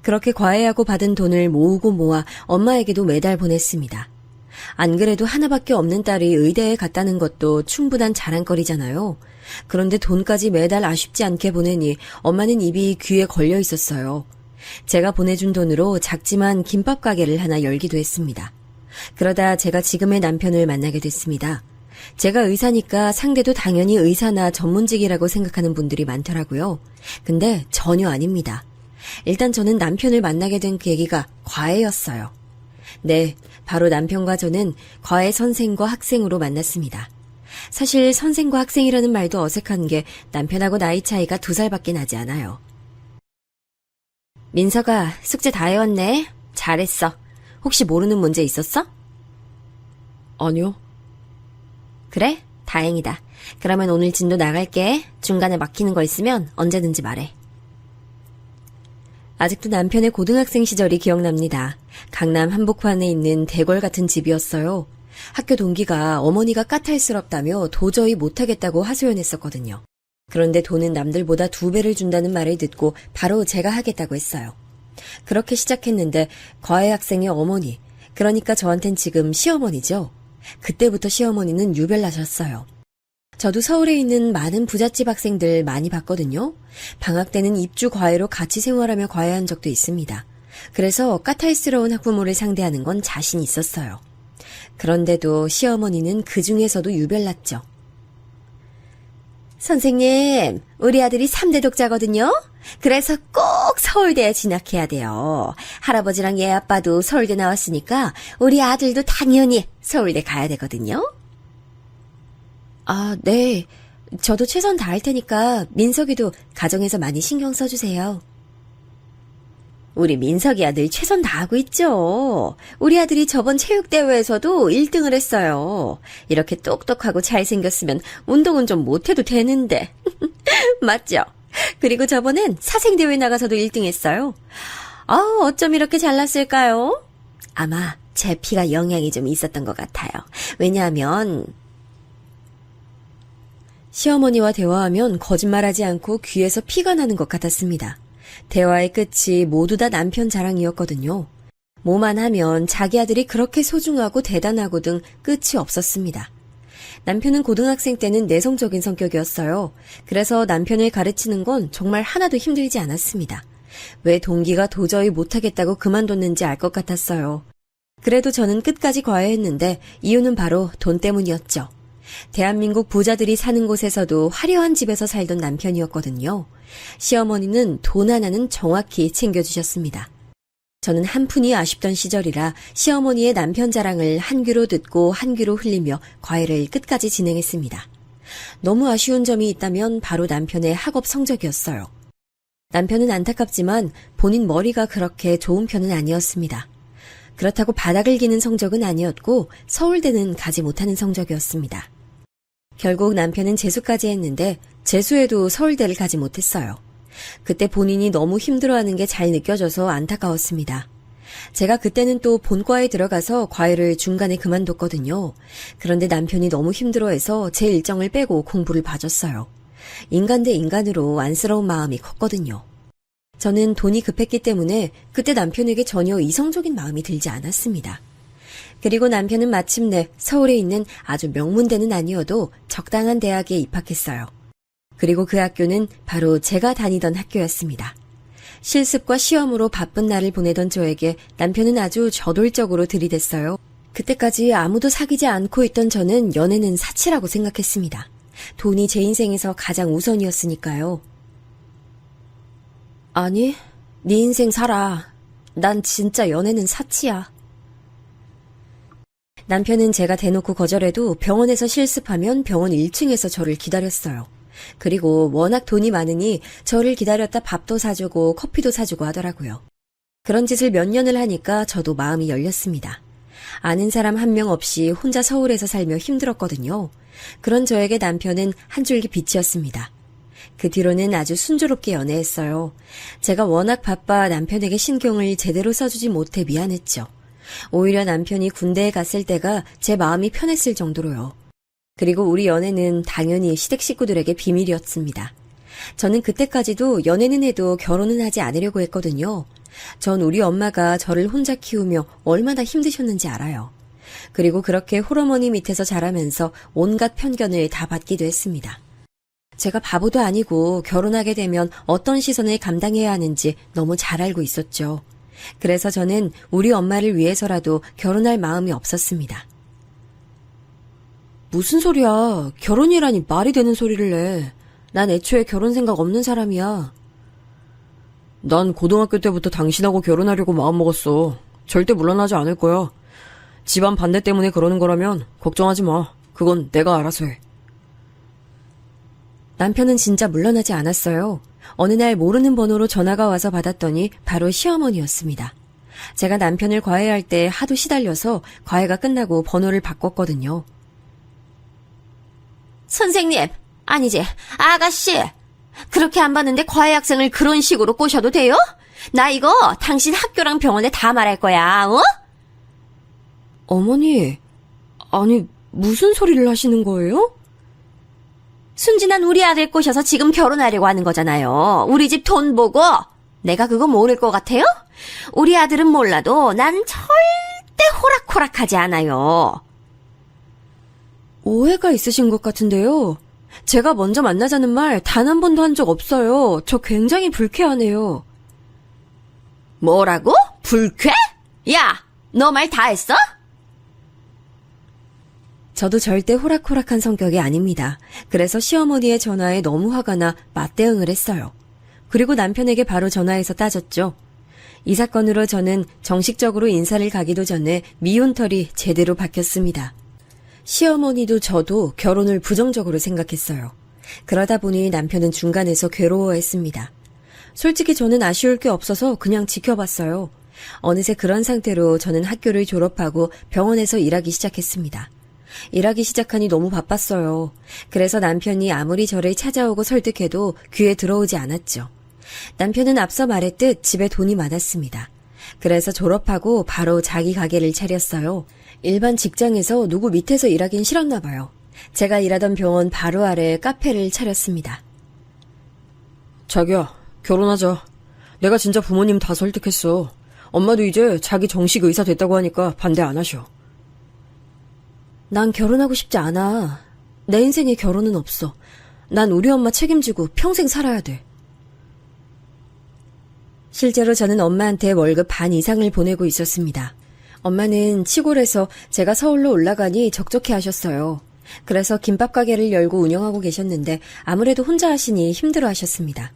그렇게 과외하고 받은 돈을 모으고 모아 엄마에게도 매달 보냈습니다. 안 그래도 하나밖에 없는 딸이 의대에 갔다는 것도 충분한 자랑거리잖아요. 그런데 돈까지 매달 아쉽지 않게 보내니 엄마는 입이 귀에 걸려 있었어요. 제가 보내준 돈으로 작지만 김밥 가게를 하나 열기도 했습니다. 그러다 제가 지금의 남편을 만나게 됐습니다. 제가 의사니까 상대도 당연히 의사나 전문직이라고 생각하는 분들이 많더라고요. 근데 전혀 아닙니다. 일단 저는 남편을 만나게 된 계기가 과외였어요. 네, 바로 남편과 저는 과외 선생과 학생으로 만났습니다. 사실 선생과 학생이라는 말도 어색한 게 남편하고 나이 차이가 2살밖에 나지 않아요. 민서가 숙제 다 해왔네. 잘했어. 혹시 모르는 문제 있었어? 아니요. 그래? 다행이다. 그러면 오늘 진도 나갈게. 중간에 막히는 거 있으면 언제든지 말해. 아직도 남편의 고등학생 시절이 기억납니다. 강남 한복판에 있는 대궐 같은 집이었어요. 학교 동기가 어머니가 까탈스럽다며 도저히 못하겠다고 하소연했었거든요. 그런데 돈은 남들보다 2배를 준다는 말을 듣고 바로 제가 하겠다고 했어요. 그렇게 시작했는데 과외 학생의 어머니, 그러니까 저한텐 지금 시어머니죠. 그때부터 시어머니는 유별나셨어요. 저도 서울에 있는 많은 부잣집 학생들 많이 봤거든요. 방학 때는 입주 과외로 같이 생활하며 과외한 적도 있습니다. 그래서 까탈스러운 학부모를 상대하는 건 자신 있었어요. 그런데도 시어머니는 그 중에서도 유별났죠. 선생님, 우리 아들이 3대 독자거든요. 그래서 꼭 서울대에 진학해야 돼요. 할아버지랑 얘 아빠도 서울대 나왔으니까 우리 아들도 당연히 서울대 가야 되거든요. 아, 네. 저도 최선 다할 테니까 민석이도 가정에서 많이 신경 써주세요. 우리 민석이 아들 최선 다하고 있죠. 우리 아들이 저번 체육대회에서도 1등을 했어요. 이렇게 똑똑하고 잘생겼으면 운동은 좀 못해도 되는데. 맞죠? 그리고 저번엔 사생대회 나가서도 1등 했어요. 어쩜 이렇게 잘났을까요? 아마 제 피가 영향이 좀 있었던 것 같아요. 왜냐하면 시어머니와 대화하면 거짓말하지 않고 귀에서 피가 나는 것 같았습니다. 대화의 끝이 모두 다 남편 자랑이었거든요. 뭐만 하면 자기 아들이 그렇게 소중하고 대단하고 등 끝이 없었습니다. 남편은 고등학생 때는 내성적인 성격이었어요. 그래서 남편을 가르치는 건 정말 하나도 힘들지 않았습니다. 왜 동기가 도저히 못하겠다고 그만뒀는지 알 것 같았어요. 그래도 저는 끝까지 과외했는데 이유는 바로 돈 때문이었죠. 대한민국 부자들이 사는 곳에서도 화려한 집에서 살던 남편이었거든요. 시어머니는 돈 하나는 정확히 챙겨주셨습니다. 저는 한푼이 아쉽던 시절이라 시어머니의 남편 자랑을 한 귀로 듣고 한 귀로 흘리며 과외를 끝까지 진행했습니다. 너무 아쉬운 점이 있다면 바로 남편의 학업 성적이었어요. 남편은 안타깝지만 본인 머리가 그렇게 좋은 편은 아니었습니다. 그렇다고 바닥을 기는 성적은 아니었고 서울대는 가지 못하는 성적이었습니다. 결국 남편은 재수까지 했는데 재수에도 서울대를 가지 못했어요. 그때 본인이 너무 힘들어하는 게 잘 느껴져서 안타까웠습니다. 제가 그때는 또 본과에 들어가서 과외를 중간에 그만뒀거든요. 그런데 남편이 너무 힘들어해서 제 일정을 빼고 공부를 봐줬어요. 인간 대 인간으로 안쓰러운 마음이 컸거든요. 저는 돈이 급했기 때문에 그때 남편에게 전혀 이성적인 마음이 들지 않았습니다. 그리고 남편은 마침내 서울에 있는 아주 명문대는 아니어도 적당한 대학에 입학했어요. 그리고 그 학교는 바로 제가 다니던 학교였습니다. 실습과 시험으로 바쁜 날을 보내던 저에게 남편은 아주 저돌적으로 들이댔어요. 그때까지 아무도 사귀지 않고 있던 저는 연애는 사치라고 생각했습니다. 돈이 제 인생에서 가장 우선이었으니까요. 아니, 네 인생 살아. 난 진짜 연애는 사치야. 남편은 제가 대놓고 거절해도 병원에서 실습하면 병원 1층에서 저를 기다렸어요. 그리고 워낙 돈이 많으니 저를 기다렸다 밥도 사주고 커피도 사주고 하더라고요. 그런 짓을 몇 년을 하니까 저도 마음이 열렸습니다. 아는 사람 한 명 없이 혼자 서울에서 살며 힘들었거든요. 그런 저에게 남편은 한 줄기 빛이었습니다. 그 뒤로는 아주 순조롭게 연애했어요. 제가 워낙 바빠 남편에게 신경을 제대로 써주지 못해 미안했죠. 오히려 남편이 군대에 갔을 때가 제 마음이 편했을 정도로요. 그리고 우리 연애는 당연히 시댁 식구들에게 비밀이었습니다. 저는 그때까지도 연애는 해도 결혼은 하지 않으려고 했거든요. 전 우리 엄마가 저를 혼자 키우며 얼마나 힘드셨는지 알아요. 그리고 그렇게 홀어머니 밑에서 자라면서 온갖 편견을 다 받기도 했습니다. 제가 바보도 아니고 결혼하게 되면 어떤 시선을 감당해야 하는지 너무 잘 알고 있었죠. 그래서 저는 우리 엄마를 위해서라도 결혼할 마음이 없었습니다. 무슨 소리야. 결혼이라니 말이 되는 소리를 내. 난 애초에 결혼 생각 없는 사람이야. 난 고등학교 때부터 당신하고 결혼하려고 마음먹었어. 절대 물러나지 않을 거야. 집안 반대 때문에 그러는 거라면 걱정하지 마. 그건 내가 알아서 해. 남편은 진짜 물러나지 않았어요. 어느 날 모르는 번호로 전화가 와서 받았더니 바로 시어머니였습니다. 제가 남편을 과외할 때 하도 시달려서 과외가 끝나고 번호를 바꿨거든요. 선생님, 아니지, 아가씨. 그렇게 안 봤는데 과외 학생을 그런 식으로 꼬셔도 돼요? 나 이거 당신 학교랑 병원에 다 말할 거야, 어? 어머니, 아니 무슨 소리를 하시는 거예요? 순진한 우리 아들 꼬셔서 지금 결혼하려고 하는 거잖아요. 우리 집 돈 보고. 내가 그거 모를 것 같아요? 우리 아들은 몰라도 난 절대 호락호락하지 않아요. 오해가 있으신 것 같은데요. 제가 먼저 만나자는 말 단 한 번도 한 적 없어요. 저 굉장히 불쾌하네요. 뭐라고? 불쾌? 야, 너 말 다 했어? 저도 절대 호락호락한 성격이 아닙니다. 그래서 시어머니의 전화에 너무 화가 나 맞대응을 했어요. 그리고 남편에게 바로 전화해서 따졌죠. 이 사건으로 저는 정식적으로 인사를 가기도 전에 미운털이 제대로 박혔습니다. 시어머니도 저도 결혼을 부정적으로 생각했어요. 그러다 보니 남편은 중간에서 괴로워했습니다. 솔직히 저는 아쉬울 게 없어서 그냥 지켜봤어요. 어느새 그런 상태로 저는 학교를 졸업하고 병원에서 일하기 시작했습니다. 일하기 시작하니 너무 바빴어요. 그래서 남편이 아무리 저를 찾아오고 설득해도 귀에 들어오지 않았죠. 남편은 앞서 말했듯 집에 돈이 많았습니다. 그래서 졸업하고 바로 자기 가게를 차렸어요. 일반 직장에서 누구 밑에서 일하긴 싫었나 봐요. 제가 일하던 병원 바로 아래 카페를 차렸습니다. 자기야, 결혼하자. 내가 진짜 부모님 다 설득했어. 엄마도 이제 자기 정식 의사 됐다고 하니까 반대 안 하셔. 난 결혼하고 싶지 않아. 내 인생에 결혼은 없어. 난 우리 엄마 책임지고 평생 살아야 돼. 실제로 저는 엄마한테 월급 반 이상을 보내고 있었습니다. 엄마는 시골에서 제가 서울로 올라가니 적적해 하셨어요. 그래서 김밥 가게를 열고 운영하고 계셨는데 아무래도 혼자 하시니 힘들어 하셨습니다.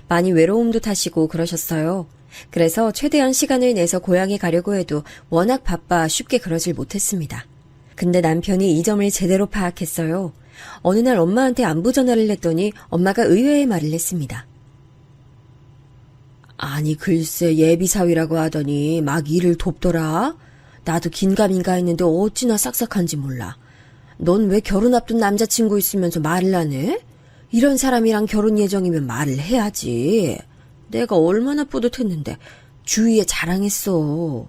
많이 외로움도 타시고 그러셨어요. 그래서 최대한 시간을 내서 고향에 가려고 해도 워낙 바빠 쉽게 그러질 못했습니다. 근데 남편이 이 점을 제대로 파악했어요. 어느 날 엄마한테 안부 전화를 했더니 엄마가 의외의 말을 했습니다. 아니 글쎄 예비사위라고 하더니 막 일을 돕더라. 나도 긴가민가 했는데 어찌나 싹싹한지 몰라. 넌 왜 결혼 앞둔 남자친구 있으면서 말을 안 해? 이런 사람이랑 결혼 예정이면 말을 해야지. 내가 얼마나 뿌듯했는데 주위에 자랑했어.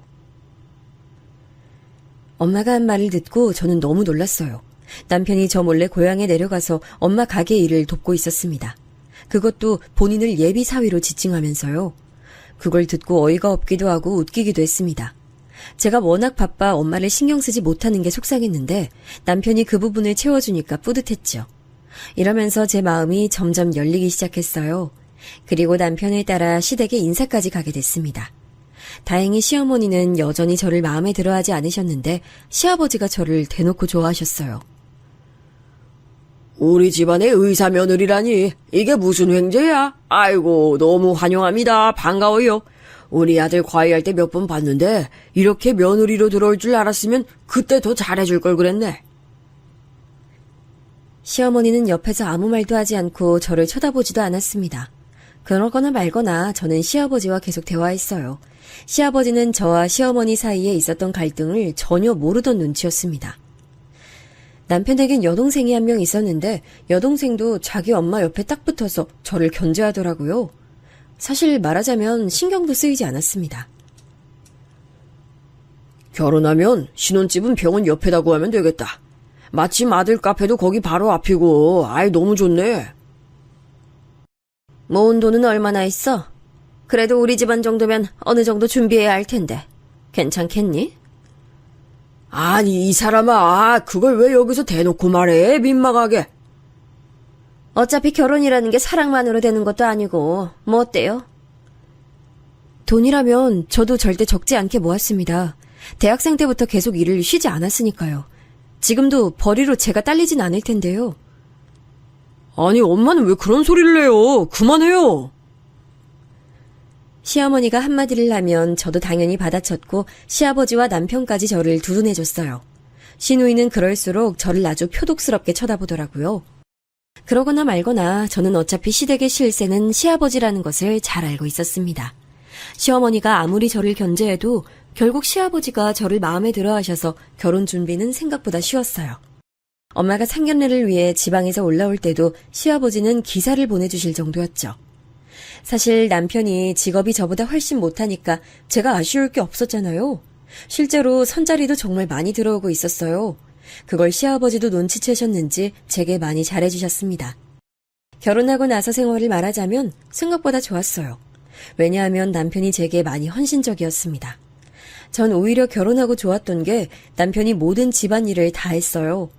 엄마가 한 말을 듣고 저는 너무 놀랐어요. 남편이 저 몰래 고향에 내려가서 엄마 가게 일을 돕고 있었습니다. 그것도 본인을 예비 사위로 지칭하면서요. 그걸 듣고 어이가 없기도 하고 웃기기도 했습니다. 제가 워낙 바빠 엄마를 신경 쓰지 못하는 게 속상했는데 남편이 그 부분을 채워주니까 뿌듯했죠. 이러면서 제 마음이 점점 열리기 시작했어요. 그리고 남편을 따라 시댁에 인사까지 가게 됐습니다. 다행히 시어머니는 여전히 저를 마음에 들어하지 않으셨는데 시아버지가 저를 대놓고 좋아하셨어요. 우리 집안의 의사 며느리라니 이게 무슨 횡재야? 아이고 너무 환영합니다. 반가워요. 우리 아들 과외할 때 몇 번 봤는데 이렇게 며느리로 들어올 줄 알았으면 그때 더 잘해줄 걸 그랬네. 시어머니는 옆에서 아무 말도 하지 않고 저를 쳐다보지도 않았습니다. 그러거나 말거나 저는 시아버지와 계속 대화했어요. 시아버지는 저와 시어머니 사이에 있었던 갈등을 전혀 모르던 눈치였습니다. 남편에겐 여동생이 한 명 있었는데 여동생도 자기 엄마 옆에 딱 붙어서 저를 견제하더라고요. 사실 말하자면 신경도 쓰이지 않았습니다. 결혼하면 신혼집은 병원 옆에다 구하면 되겠다. 마침 아들 카페도 거기 바로 앞이고 아이 너무 좋네. 모은 돈은 얼마나 있어? 그래도 우리 집안 정도면 어느 정도 준비해야 할 텐데. 괜찮겠니? 아니 이 사람아 그걸 왜 여기서 대놓고 말해 민망하게. 어차피 결혼이라는 게 사랑만으로 되는 것도 아니고 뭐 어때요? 돈이라면 저도 절대 적지 않게 모았습니다. 대학생 때부터 계속 일을 쉬지 않았으니까요. 지금도 벌이로 제가 딸리진 않을 텐데요. 아니 엄마는 왜 그런 소리를 해요. 그만해요. 시어머니가 한마디를 하면 저도 당연히 받아쳤고 시아버지와 남편까지 저를 두둔해줬어요. 시누이는 그럴수록 저를 아주 표독스럽게 쳐다보더라고요. 그러거나 말거나 저는 어차피 시댁의 실세는 시아버지라는 것을 잘 알고 있었습니다. 시어머니가 아무리 저를 견제해도 결국 시아버지가 저를 마음에 들어 하셔서 결혼 준비는 생각보다 쉬웠어요. 엄마가 상견례를 위해 지방에서 올라올 때도 시아버지는 기사를 보내주실 정도였죠. 사실 남편이 직업이 저보다 훨씬 못하니까 제가 아쉬울 게 없었잖아요. 실제로 선자리도 정말 많이 들어오고 있었어요. 그걸 시아버지도 눈치채셨는지 제게 많이 잘해주셨습니다. 결혼하고 나서 생활을 말하자면 생각보다 좋았어요. 왜냐하면 남편이 제게 많이 헌신적이었습니다. 전 오히려 결혼하고 좋았던 게 남편이 모든 집안일을 다 했어요.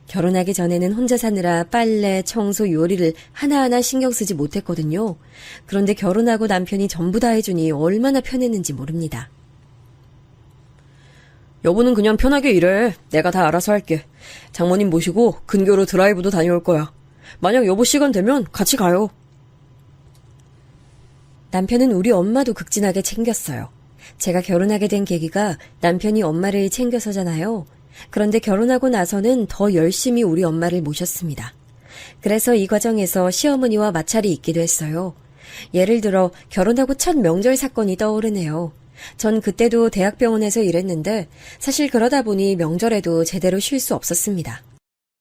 결혼하기 전에는 혼자 사느라 빨래, 청소, 요리를 하나하나 신경 쓰지 못했거든요. 그런데 결혼하고 남편이 전부 다 해주니 얼마나 편했는지 모릅니다. 여보는 그냥 편하게 일해. 내가 다 알아서 할게. 장모님 모시고 근교로 드라이브도 다녀올 거야. 만약 여보 시간 되면 같이 가요. 남편은 우리 엄마도 극진하게 챙겼어요. 제가 결혼하게 된 계기가 남편이 엄마를 챙겨서잖아요. 그런데 결혼하고 나서는 더 열심히 우리 엄마를 모셨습니다. 그래서 이 과정에서 시어머니와 마찰이 있기도 했어요. 예를 들어 결혼하고 첫 명절 사건이 떠오르네요. 전 그때도 대학병원에서 일했는데 사실 그러다 보니 명절에도 제대로 쉴 수 없었습니다.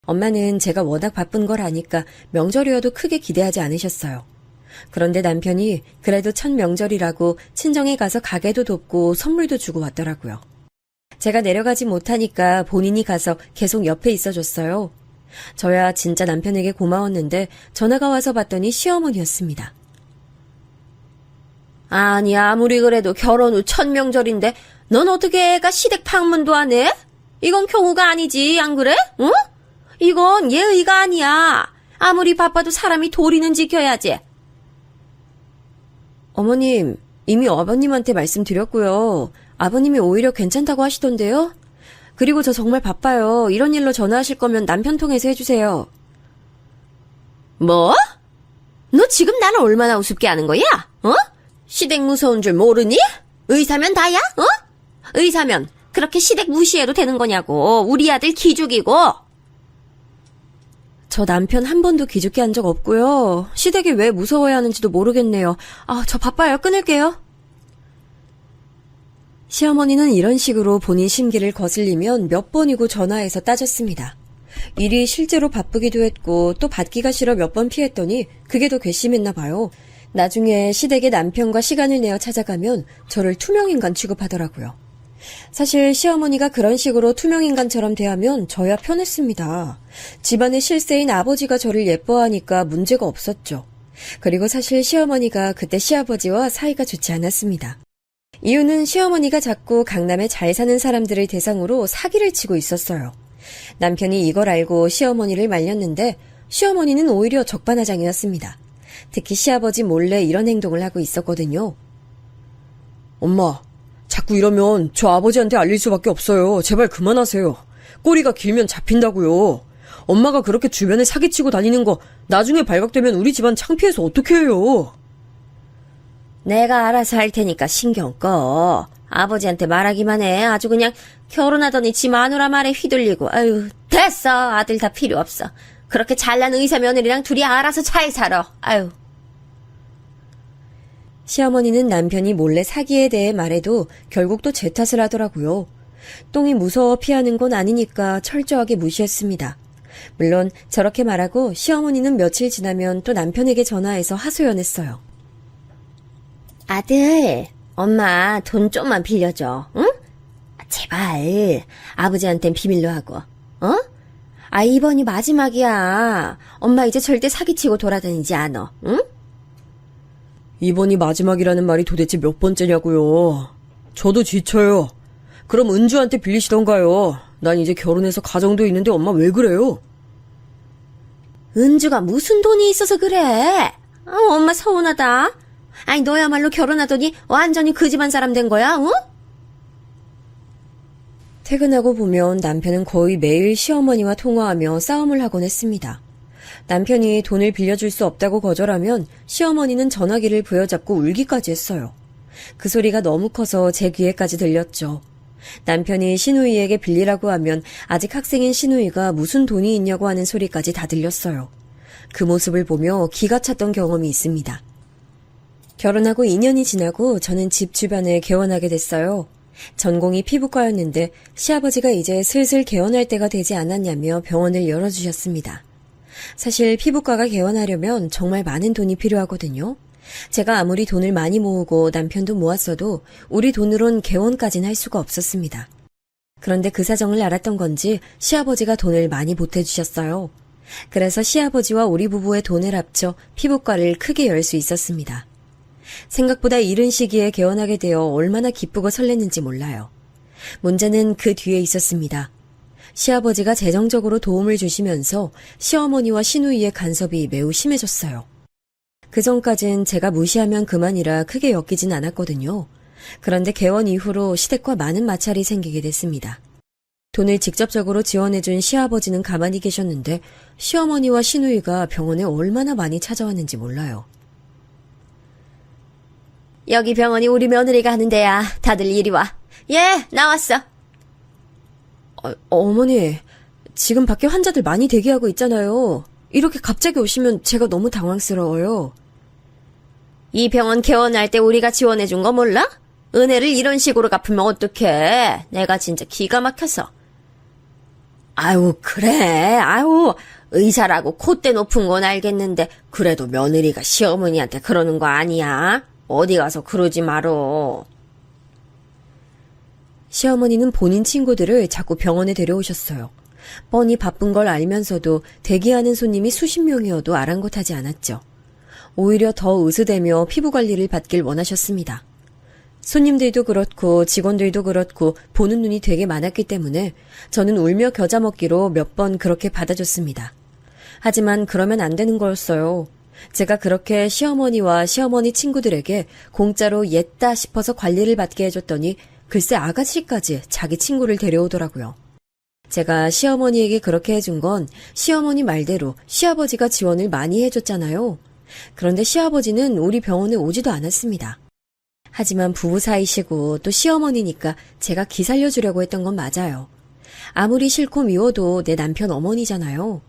엄마는 제가 워낙 바쁜 걸 아니까 명절이어도 크게 기대하지 않으셨어요. 그런데 남편이 그래도 첫 명절이라고 친정에 가서 가게도 돕고 선물도 주고 왔더라고요. 제가 내려가지 못하니까 본인이 가서 계속 옆에 있어줬어요. 저야 진짜 남편에게 고마웠는데 전화가 와서 봤더니 시어머니였습니다. 아니 아무리 그래도 결혼 후 첫 명절인데 넌 어떻게 애가 시댁 방문도 안 해? 이건 경우가 아니지 안 그래? 응? 이건 예의가 아니야. 아무리 바빠도 사람이 도리는 지켜야지. 어머님, 이미 아버님한테 말씀드렸고요. 아버님이 오히려 괜찮다고 하시던데요? 그리고 저 정말 바빠요. 이런 일로 전화하실 거면 남편 통해서 해주세요. 뭐? 너 지금 나를 얼마나 우습게 하는 거야? 어? 시댁 무서운 줄 모르니? 의사면 다야? 어? 의사면 그렇게 시댁 무시해도 되는 거냐고. 우리 아들 기죽이고. 저 남편 한 번도 기죽게 한 적 없고요. 시댁이 왜 무서워야 하는지도 모르겠네요. 저 바빠요. 끊을게요. 시어머니는 이런 식으로 본인 심기를 거슬리면 몇 번이고 전화해서 따졌습니다. 일이 실제로 바쁘기도 했고 또 받기가 싫어 몇 번 피했더니 그게 더 괘씸했나 봐요. 나중에 시댁의 남편과 시간을 내어 찾아가면 저를 투명인간 취급하더라고요. 사실 시어머니가 그런 식으로 투명인간처럼 대하면 저야 편했습니다. 집안의 실세인 아버지가 저를 예뻐하니까 문제가 없었죠. 그리고 사실 시어머니가 그때 시아버지와 사이가 좋지 않았습니다. 이유는 시어머니가 자꾸 강남에 잘 사는 사람들을 대상으로 사기를 치고 있었어요. 남편이 이걸 알고 시어머니를 말렸는데 시어머니는 오히려 적반하장이었습니다. 특히 시아버지 몰래 이런 행동을 하고 있었거든요. 엄마, 자꾸 이러면 저 아버지한테 알릴 수밖에 없어요. 제발 그만하세요. 꼬리가 길면 잡힌다고요. 엄마가 그렇게 주변에 사기치고 다니는 거 나중에 발각되면 우리 집안 창피해서 어떻게 해요? 내가 알아서 할 테니까 신경 꺼. 아버지한테 말하기만 해. 아주 그냥 결혼하더니 지 마누라 말에 휘둘리고. 아유, 됐어. 아들 다 필요 없어. 그렇게 잘난 의사 며느리랑 둘이 알아서 잘 살아. 아유. 시어머니는 남편이 몰래 사기에 대해 말해도 결국 또 제 탓을 하더라고요. 똥이 무서워 피하는 건 아니니까 철저하게 무시했습니다. 물론 저렇게 말하고 시어머니는 며칠 지나면 또 남편에게 전화해서 하소연했어요. 아들, 엄마 돈 좀만 빌려줘. 응? 제발. 아버지한텐 비밀로 하고. 어? 이번이 마지막이야. 엄마 이제 절대 사기치고 돌아다니지 않아. 응? 이번이 마지막이라는 말이 도대체 몇 번째냐고요. 저도 지쳐요. 그럼 은주한테 빌리시던가요. 난 이제 결혼해서 가정도 있는데 엄마 왜 그래요? 은주가 무슨 돈이 있어서 그래? 엄마 서운하다. 아니 너야말로 결혼하더니 완전히 그 집안 사람 된 거야, 응? 퇴근하고 보면 남편은 거의 매일 시어머니와 통화하며 싸움을 하곤 했습니다. 남편이 돈을 빌려줄 수 없다고 거절하면 시어머니는 전화기를 부여잡고 울기까지 했어요. 그 소리가 너무 커서 제 귀에까지 들렸죠. 남편이 시누이에게 빌리라고 하면 아직 학생인 시누이가 무슨 돈이 있냐고 하는 소리까지 다 들렸어요. 그 모습을 보며 기가 찼던 경험이 있습니다. 결혼하고 2년이 지나고 저는 집 주변에 개원하게 됐어요. 전공이 피부과였는데 시아버지가 이제 슬슬 개원할 때가 되지 않았냐며 병원을 열어주셨습니다. 사실 피부과가 개원하려면 정말 많은 돈이 필요하거든요. 제가 아무리 돈을 많이 모으고 남편도 모았어도 우리 돈으론 개원까지는 할 수가 없었습니다. 그런데 그 사정을 알았던 건지 시아버지가 돈을 많이 보태주셨어요. 그래서 시아버지와 우리 부부의 돈을 합쳐 피부과를 크게 열 수 있었습니다. 생각보다 이른 시기에 개원하게 되어 얼마나 기쁘고 설렜는지 몰라요. 문제는 그 뒤에 있었습니다. 시아버지가 재정적으로 도움을 주시면서 시어머니와 시누이의 간섭이 매우 심해졌어요. 그전까진 제가 무시하면 그만이라 크게 엮이진 않았거든요. 그런데 개원 이후로 시댁과 많은 마찰이 생기게 됐습니다. 돈을 직접적으로 지원해준 시아버지는 가만히 계셨는데 시어머니와 시누이가 병원에 얼마나 많이 찾아왔는지 몰라요. 여기 병원이 우리 며느리가 하는 데야. 다들 이리 와. 예, 나왔어. 어머니, 지금 밖에 환자들 많이 대기하고 있잖아요. 이렇게 갑자기 오시면 제가 너무 당황스러워요. 이 병원 개원할 때 우리가 지원해준 거 몰라? 은혜를 이런 식으로 갚으면 어떡해. 내가 진짜 기가 막혀서. 아유, 그래. 아유, 의사라고 콧대 높은 건 알겠는데 그래도 며느리가 시어머니한테 그러는 거 아니야? 어디 가서 그러지 말어. 시어머니는 본인 친구들을 자꾸 병원에 데려오셨어요. 뻔히 바쁜 걸 알면서도 대기하는 손님이 수십 명이어도 아랑곳하지 않았죠. 오히려 더 으스대며 피부 관리를 받길 원하셨습니다. 손님들도 그렇고 직원들도 그렇고 보는 눈이 되게 많았기 때문에 저는 울며 겨자 먹기로 몇 번 그렇게 받아줬습니다. 하지만 그러면 안 되는 거였어요. 제가 그렇게 시어머니와 시어머니 친구들에게 공짜로 옛다 싶어서 관리를 받게 해줬더니 글쎄 아가씨까지 자기 친구를 데려오더라고요. 제가 시어머니에게 그렇게 해준 건 시어머니 말대로 시아버지가 지원을 많이 해줬잖아요. 그런데 시아버지는 우리 병원에 오지도 않았습니다. 하지만 부부 사이시고 또 시어머니니까 제가 기살려주려고 했던 건 맞아요. 아무리 싫고 미워도 내 남편 어머니잖아요.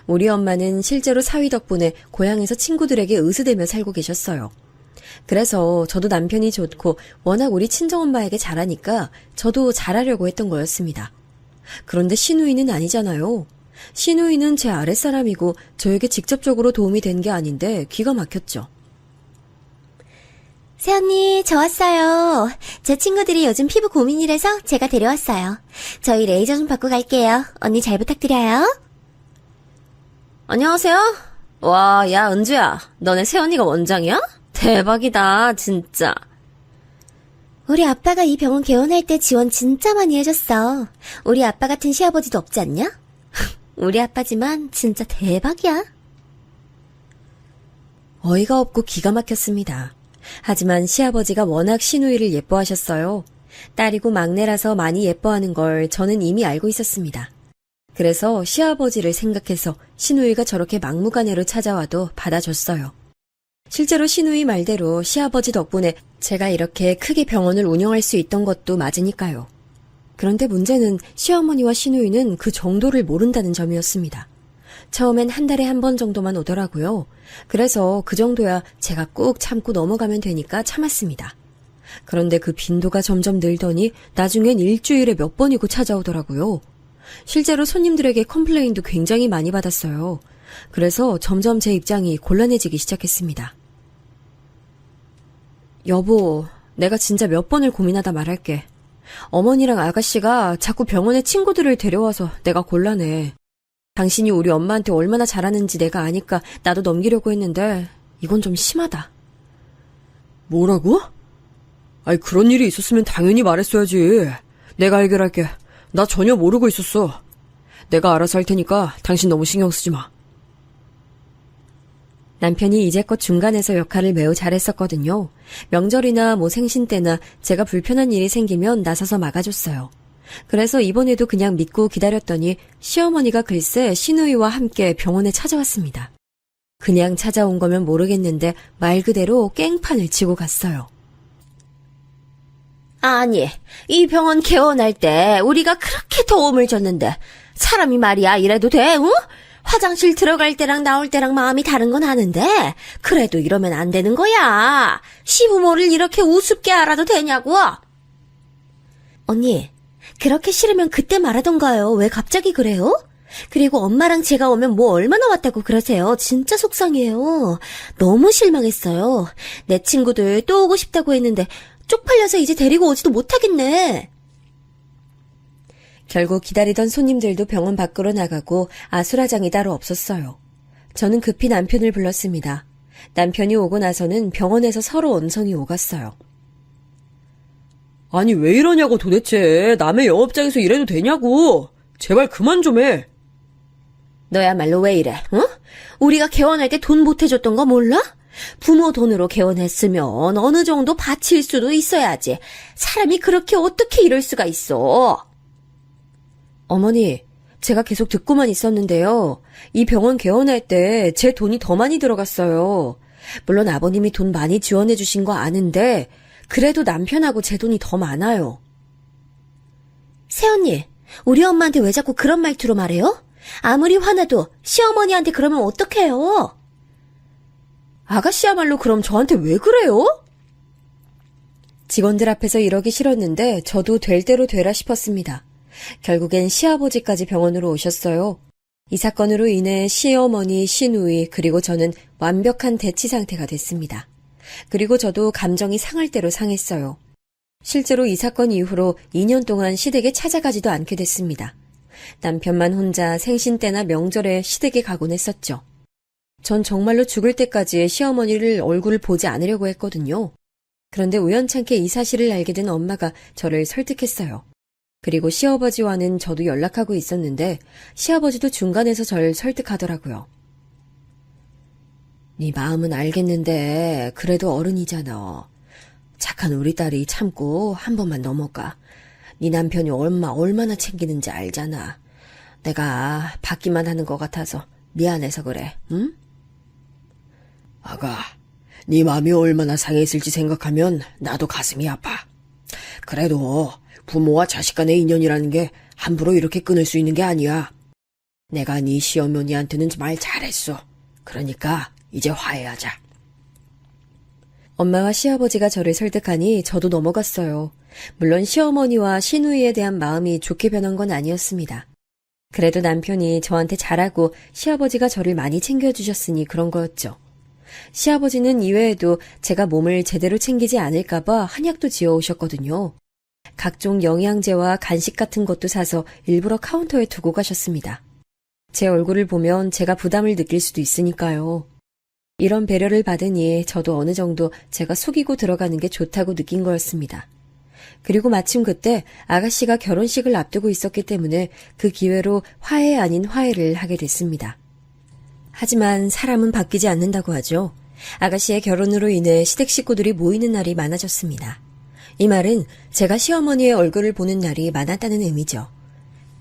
우리 엄마는 실제로 사위 덕분에 고향에서 친구들에게 의수되며 살고 계셨어요. 그래서 저도 남편이 좋고 워낙 우리 친정엄마에게 잘하니까 저도 잘하려고 했던 거였습니다. 그런데 시누이는 아니잖아요. 시누이는 제 아랫사람이고 저에게 직접적으로 도움이 된 게 아닌데 기가 막혔죠. 새언니, 저 왔어요. 제 친구들이 요즘 피부 고민이라서 제가 데려왔어요. 저희 레이저 좀 받고 갈게요. 언니 잘 부탁드려요. 안녕하세요. 와, 야, 은주야. 너네 새언니가 원장이야? 대박이다, 진짜. 우리 아빠가 이 병원 개원할 때 지원 진짜 많이 해줬어. 우리 아빠 같은 시아버지도 없지 않냐? 우리 아빠지만 진짜 대박이야. 어이가 없고 기가 막혔습니다. 하지만 시아버지가 워낙 시누이를 예뻐하셨어요. 딸이고 막내라서 많이 예뻐하는 걸 저는 이미 알고 있었습니다. 그래서 시아버지를 생각해서 시누이가 저렇게 막무가내로 찾아와도 받아줬어요. 실제로 시누이 말대로 시아버지 덕분에 제가 이렇게 크게 병원을 운영할 수 있던 것도 맞으니까요. 그런데 문제는 시어머니와 시누이는 그 정도를 모른다는 점이었습니다. 처음엔 한 달에 한 번 정도만 오더라고요. 그래서 그 정도야 제가 꾹 참고 넘어가면 되니까 참았습니다. 그런데 그 빈도가 점점 늘더니 나중엔 일주일에 몇 번이고 찾아오더라고요. 실제로 손님들에게 컴플레인도 굉장히 많이 받았어요. 그래서 점점 제 입장이 곤란해지기 시작했습니다. 여보, 내가 진짜 몇 번을 고민하다 말할게. 어머니랑 아가씨가 자꾸 병원에 친구들을 데려와서 내가 곤란해. 당신이 우리 엄마한테 얼마나 잘하는지 내가 아니까 나도 넘기려고 했는데 이건 좀 심하다. 뭐라고? 아이, 그런 일이 있었으면 당연히 말했어야지. 내가 해결할게. 나 전혀 모르고 있었어. 내가 알아서 할 테니까 당신 너무 신경 쓰지 마. 남편이 이제껏 중간에서 역할을 매우 잘했었거든요. 명절이나 생신 때나 제가 불편한 일이 생기면 나서서 막아줬어요. 그래서 이번에도 그냥 믿고 기다렸더니 시어머니가 글쎄 시누이와 함께 병원에 찾아왔습니다. 그냥 찾아온 거면 모르겠는데 말 그대로 깽판을 치고 갔어요. 아니, 이 병원 개원할 때 우리가 그렇게 도움을 줬는데 사람이 말이야 이래도 돼? 응? 화장실 들어갈 때랑 나올 때랑 마음이 다른 건 아는데 그래도 이러면 안 되는 거야. 시부모를 이렇게 우습게 알아도 되냐고. 언니, 그렇게 싫으면 그때 말하던가요. 왜 갑자기 그래요? 그리고 엄마랑 제가 오면 뭐 얼마나 왔다고 그러세요. 진짜 속상해요. 너무 실망했어요. 내 친구들 또 오고 싶다고 했는데 쪽팔려서 이제 데리고 오지도 못하겠네. 결국 기다리던 손님들도 병원 밖으로 나가고 아수라장이 따로 없었어요. 저는 급히 남편을 불렀습니다. 남편이 오고 나서는 병원에서 서로 언성이 오갔어요. 아니, 왜 이러냐고 도대체. 남의 영업장에서 이래도 되냐고. 제발 그만 좀 해. 너야말로 왜 이래? 응? 우리가 개원할 때 돈 보태줬던 거 몰라? 부모 돈으로 개원했으면 어느 정도 바칠 수도 있어야지. 사람이 그렇게 어떻게 이럴 수가 있어? 어머니, 제가 계속 듣고만 있었는데요. 이 병원 개원할 때 제 돈이 더 많이 들어갔어요. 물론 아버님이 돈 많이 지원해 주신 거 아는데 그래도 남편하고 제 돈이 더 많아요. 새언니, 우리 엄마한테 왜 자꾸 그런 말투로 말해요? 아무리 화나도 시어머니한테 그러면 어떡해요? 아가씨야말로 그럼 저한테 왜 그래요? 직원들 앞에서 이러기 싫었는데 저도 될 대로 되라 싶었습니다. 결국엔 시아버지까지 병원으로 오셨어요. 이 사건으로 인해 시어머니, 시누이, 그리고 저는 완벽한 대치 상태가 됐습니다. 그리고 저도 감정이 상할 대로 상했어요. 실제로 이 사건 이후로 2년 동안 시댁에 찾아가지도 않게 됐습니다. 남편만 혼자 생신 때나 명절에 시댁에 가곤 했었죠. 전 정말로 죽을 때까지 시어머니를 얼굴을 보지 않으려고 했거든요. 그런데 우연찮게 이 사실을 알게 된 엄마가 저를 설득했어요. 그리고 시아버지와는 저도 연락하고 있었는데 시아버지도 중간에서 저를 설득하더라고요. 네 마음은 알겠는데 그래도 어른이잖아. 착한 우리 딸이 참고 한 번만 넘어가. 네 남편이 얼마나 챙기는지 알잖아. 내가 받기만 하는 것 같아서 미안해서 그래, 응? 아가, 네 마음이 얼마나 상했을지 생각하면 나도 가슴이 아파. 그래도 부모와 자식 간의 인연이라는 게 함부로 이렇게 끊을 수 있는 게 아니야. 내가 네 시어머니한테는 말 잘했어. 그러니까 이제 화해하자. 엄마와 시아버지가 저를 설득하니 저도 넘어갔어요. 물론 시어머니와 시누이에 대한 마음이 좋게 변한 건 아니었습니다. 그래도 남편이 저한테 잘하고 시아버지가 저를 많이 챙겨주셨으니 그런 거였죠. 시아버지는 이외에도 제가 몸을 제대로 챙기지 않을까봐 한약도 지어오셨거든요. 각종 영양제와 간식 같은 것도 사서 일부러 카운터에 두고 가셨습니다. 제 얼굴을 보면 제가 부담을 느낄 수도 있으니까요. 이런 배려를 받으니 저도 어느 정도 제가 속이고 들어가는 게 좋다고 느낀 거였습니다. 그리고 마침 그때 아가씨가 결혼식을 앞두고 있었기 때문에 그 기회로 화해 아닌 화해를 하게 됐습니다. 하지만 사람은 바뀌지 않는다고 하죠. 아가씨의 결혼으로 인해 시댁 식구들이 모이는 날이 많아졌습니다. 이 말은 제가 시어머니의 얼굴을 보는 날이 많았다는 의미죠.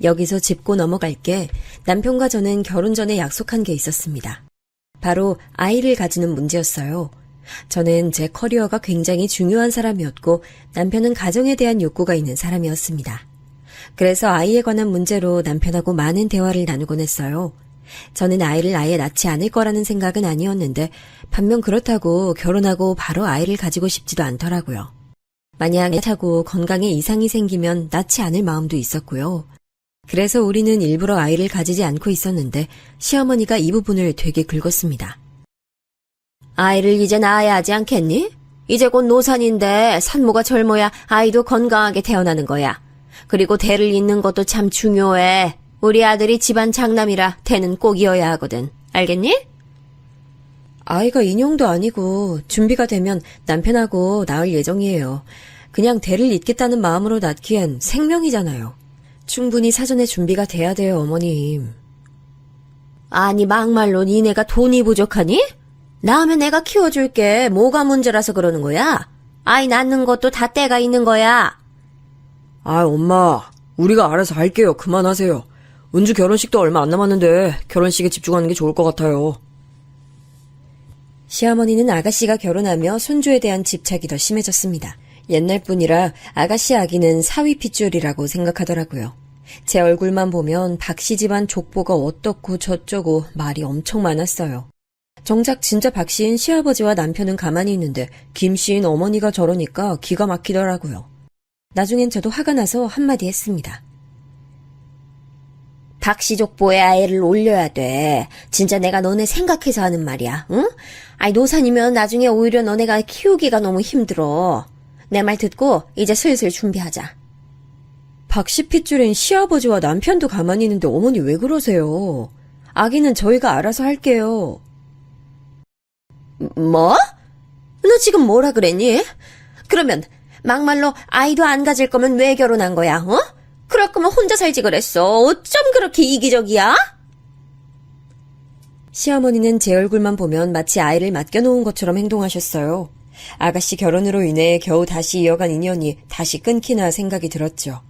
여기서 짚고 넘어갈게 남편과 저는 결혼 전에 약속한 게 있었습니다. 바로 아이를 가지는 문제였어요. 저는 제 커리어가 굉장히 중요한 사람이었고 남편은 가정에 대한 욕구가 있는 사람이었습니다. 그래서 아이에 관한 문제로 남편하고 많은 대화를 나누곤 했어요. 저는 아이를 아예 낳지 않을 거라는 생각은 아니었는데 반면 그렇다고 결혼하고 바로 아이를 가지고 싶지도 않더라고요. 만약 애 타고 건강에 이상이 생기면 낳지 않을 마음도 있었고요. 그래서 우리는 일부러 아이를 가지지 않고 있었는데 시어머니가 이 부분을 되게 긁었습니다. 아이를 이제 낳아야 하지 않겠니? 이제 곧 노산인데 산모가 젊어야 아이도 건강하게 태어나는 거야. 그리고 대를 잇는 것도 참 중요해. 우리 아들이 집안 장남이라 대는 꼭 이어야 하거든. 알겠니? 아이가 인형도 아니고 준비가 되면 남편하고 낳을 예정이에요. 그냥 대를 잇겠다는 마음으로 낳기엔 생명이잖아요. 충분히 사전에 준비가 돼야 돼요, 어머님. 아니 막말로 니네가 돈이 부족하니? 낳으면 내가 키워줄게. 뭐가 문제라서 그러는 거야? 아이 낳는 것도 다 때가 있는 거야. 아, 엄마. 우리가 알아서 할게요. 그만하세요. 은주 결혼식도 얼마 안 남았는데 결혼식에 집중하는 게 좋을 것 같아요. 시어머니는 아가씨가 결혼하며 손주에 대한 집착이 더 심해졌습니다. 옛날 뿐이라 아가씨 아기는 사위 핏줄이라고 생각하더라고요. 제 얼굴만 보면 박씨 집안 족보가 어떻고 저쩌고 말이 엄청 많았어요. 정작 진짜 박씨인 시아버지와 남편은 가만히 있는데 김씨인 어머니가 저러니까 기가 막히더라고요. 나중엔 저도 화가 나서 한마디 했습니다. 박씨족보에 아이를 올려야 돼. 진짜 내가 너네 생각해서 하는 말이야. 응? 아이 노산이면 나중에 오히려 너네가 키우기가 너무 힘들어. 내 말 듣고 이제 슬슬 준비하자. 박씨 핏줄인 시아버지와 남편도 가만히 있는데 어머니 왜 그러세요? 아기는 저희가 알아서 할게요. 뭐? 너 지금 뭐라 그랬니? 그러면 막말로 아이도 안 가질 거면 왜 결혼한 거야? 어? 그럴 거면 혼자 살지 그랬어. 어쩜 그렇게 이기적이야? 시어머니는 제 얼굴만 보면 마치 아이를 맡겨놓은 것처럼 행동하셨어요. 아가씨 결혼으로 인해 겨우 다시 이어간 인연이 다시 끊기나 생각이 들었죠.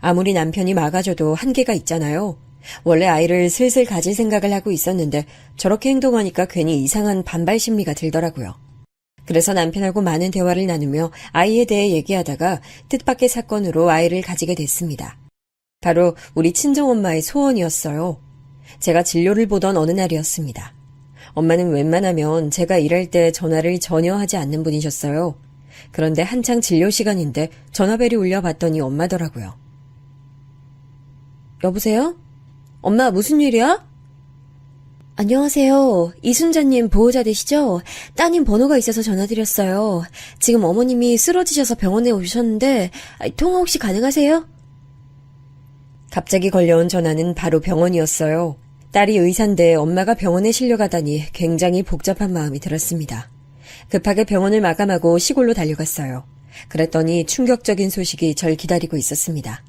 아무리 남편이 막아줘도 한계가 있잖아요. 원래 아이를 슬슬 가질 생각을 하고 있었는데 저렇게 행동하니까 괜히 이상한 반발 심리가 들더라고요. 그래서 남편하고 많은 대화를 나누며 아이에 대해 얘기하다가 뜻밖의 사건으로 아이를 가지게 됐습니다. 바로 우리 친정엄마의 소원이었어요. 제가 진료를 보던 어느 날이었습니다. 엄마는 웬만하면 제가 일할 때 전화를 전혀 하지 않는 분이셨어요. 그런데 한창 진료 시간인데 전화벨이 울려 봤더니 엄마더라고요. 여보세요? 엄마 무슨 일이야? 안녕하세요. 이순자님 보호자 되시죠? 따님 번호가 있어서 전화드렸어요. 지금 어머님이 쓰러지셔서 병원에 오셨는데 통화 혹시 가능하세요? 갑자기 걸려온 전화는 바로 병원이었어요. 딸이 의사인데 엄마가 병원에 실려가다니 굉장히 복잡한 마음이 들었습니다. 급하게 병원을 마감하고 시골로 달려갔어요. 그랬더니 충격적인 소식이 절 기다리고 있었습니다.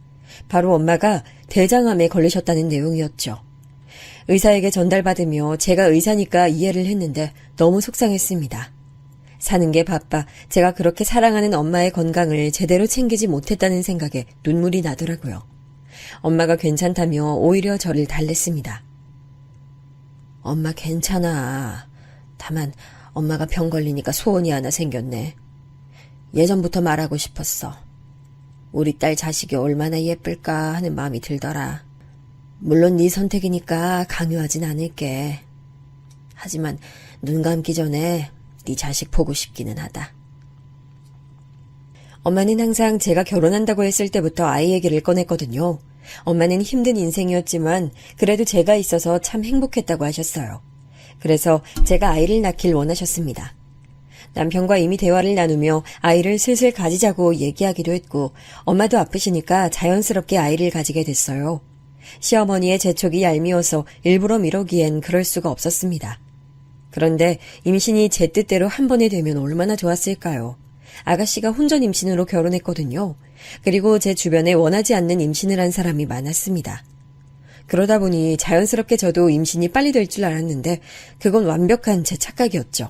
바로 엄마가 대장암에 걸리셨다는 내용이었죠. 의사에게 전달받으며 제가 의사니까 이해를 했는데 너무 속상했습니다. 사는 게 바빠 제가 그렇게 사랑하는 엄마의 건강을 제대로 챙기지 못했다는 생각에 눈물이 나더라고요. 엄마가 괜찮다며 오히려 저를 달랬습니다. 엄마 괜찮아. 다만 엄마가 병 걸리니까 소원이 하나 생겼네. 예전부터 말하고 싶었어. 우리 딸 자식이 얼마나 예쁠까 하는 마음이 들더라. 물론 네 선택이니까 강요하진 않을게. 하지만 눈 감기 전에 네 자식 보고 싶기는 하다. 엄마는 항상 제가 결혼한다고 했을 때부터 아이 얘기를 꺼냈거든요. 엄마는 힘든 인생이었지만 그래도 제가 있어서 참 행복했다고 하셨어요. 그래서 제가 아이를 낳길 원하셨습니다. 남편과 이미 대화를 나누며 아이를 슬슬 가지자고 얘기하기도 했고 엄마도 아프시니까 자연스럽게 아이를 가지게 됐어요. 시어머니의 재촉이 얄미워서 일부러 미루기엔 그럴 수가 없었습니다. 그런데 임신이 제 뜻대로 한 번에 되면 얼마나 좋았을까요? 아가씨가 혼전 임신으로 결혼했거든요. 그리고 제 주변에 원하지 않는 임신을 한 사람이 많았습니다. 그러다 보니 자연스럽게 저도 임신이 빨리 될 줄 알았는데 그건 완벽한 제 착각이었죠.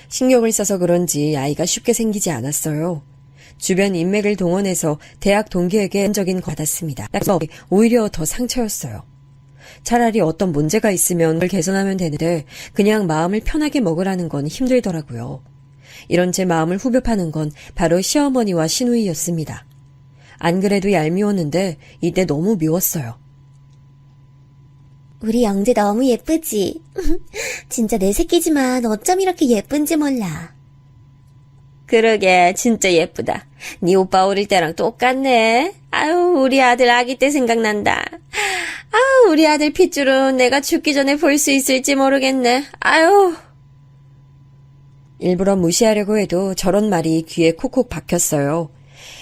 신경을 써서 그런지 아이가 쉽게 생기지 않았어요. 주변 인맥을 동원해서 대학 동기에게 적인 받았습니다. 그래서 오히려 더 상처였어요. 차라리 어떤 문제가 있으면 그걸 개선하면 되는데 그냥 마음을 편하게 먹으라는 건 힘들더라고요. 이런 제 마음을 후벼 파는 건 바로 시어머니와 시누이였습니다. 안 그래도 얄미웠는데 이때 너무 미웠어요. 우리 영재 너무 예쁘지? 진짜 내 새끼지만 어쩜 이렇게 예쁜지 몰라. 그러게 진짜 예쁘다. 네 오빠 어릴 때랑 똑같네. 아유 우리 아들 아기 때 생각난다. 아유 우리 아들 핏줄은 내가 죽기 전에 볼 수 있을지 모르겠네. 아유. 일부러 무시하려고 해도 저런 말이 귀에 콕콕 박혔어요.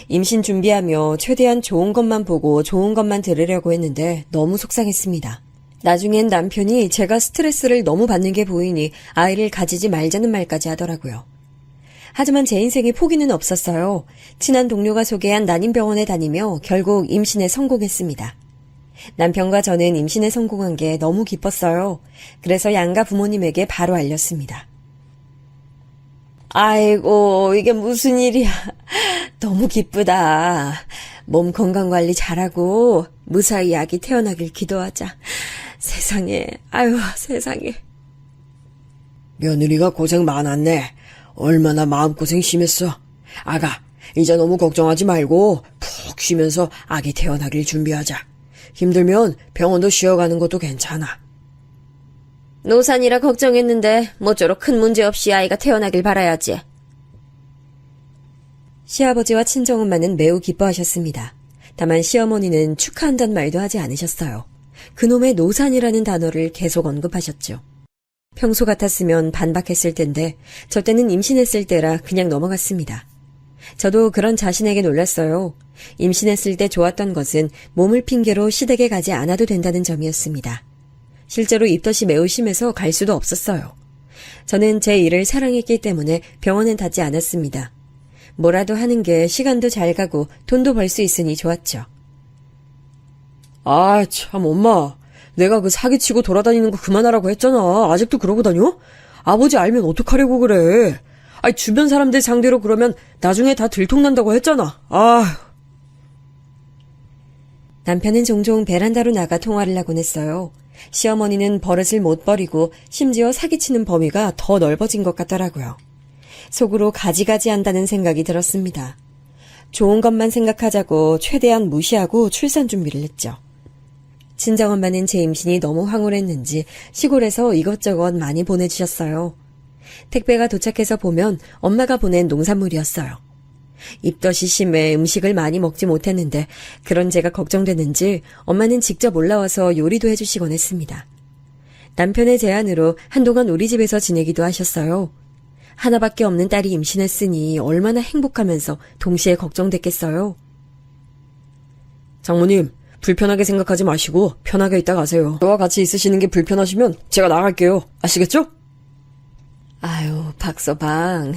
임신 준비하며 최대한 좋은 것만 보고 좋은 것만 들으려고 했는데 너무 속상했습니다. 나중엔 남편이 제가 스트레스를 너무 받는 게 보이니 아이를 가지지 말자는 말까지 하더라고요. 하지만 제 인생에 포기는 없었어요. 친한 동료가 소개한 난임병원에 다니며 결국 임신에 성공했습니다. 남편과 저는 임신에 성공한 게 너무 기뻤어요. 그래서 양가 부모님에게 바로 알렸습니다. 아이고 이게 무슨 일이야. 너무 기쁘다. 몸 건강관리 잘하고 무사히 아기 태어나길 기도하자. 세상에, 아유 세상에. 며느리가 고생 많았네. 얼마나 마음고생 심했어. 아가, 이제 너무 걱정하지 말고 푹 쉬면서 아기 태어나길 준비하자. 힘들면 병원도 쉬어가는 것도 괜찮아. 노산이라 걱정했는데 모쪼록 큰 문제 없이 아이가 태어나길 바라야지. 시아버지와 친정엄마는 매우 기뻐하셨습니다. 다만 시어머니는 축하한다는 말도 하지 않으셨어요. 그놈의 노산이라는 단어를 계속 언급하셨죠. 평소 같았으면 반박했을 텐데 저 때는 임신했을 때라 그냥 넘어갔습니다. 저도 그런 자신에게 놀랐어요. 임신했을 때 좋았던 것은 몸을 핑계로 시댁에 가지 않아도 된다는 점이었습니다. 실제로 입덧이 매우 심해서 갈 수도 없었어요. 저는 제 일을 사랑했기 때문에 병원은 닿지 않았습니다. 뭐라도 하는 게 시간도 잘 가고 돈도 벌 수 있으니 좋았죠. 아, 참 엄마. 내가 그 사기치고 돌아다니는 거 그만하라고 했잖아. 아직도 그러고 다녀? 아버지 알면 어떡하려고 그래. 아니 주변 사람들 상대로 그러면 나중에 다 들통난다고 했잖아. 아. 남편은 종종 베란다로 나가 통화를 하곤 했어요. 시어머니는 버릇을 못 버리고 심지어 사기치는 범위가 더 넓어진 것 같더라고요. 속으로 가지가지 한다는 생각이 들었습니다. 좋은 것만 생각하자고 최대한 무시하고 출산 준비를 했죠. 친정엄마는 제 임신이 너무 황홀했는지 시골에서 이것저것 많이 보내주셨어요. 택배가 도착해서 보면 엄마가 보낸 농산물이었어요. 입덧이 심해 음식을 많이 먹지 못했는데 그런 제가 걱정되는지 엄마는 직접 올라와서 요리도 해주시곤 했습니다. 남편의 제안으로 한동안 우리 집에서 지내기도 하셨어요. 하나밖에 없는 딸이 임신했으니 얼마나 행복하면서 동시에 걱정됐겠어요. 장모님, 불편하게 생각하지 마시고 편하게 있다 가세요. 저와 같이 있으시는 게 불편하시면 제가 나갈게요. 아시겠죠? 아유, 박서방.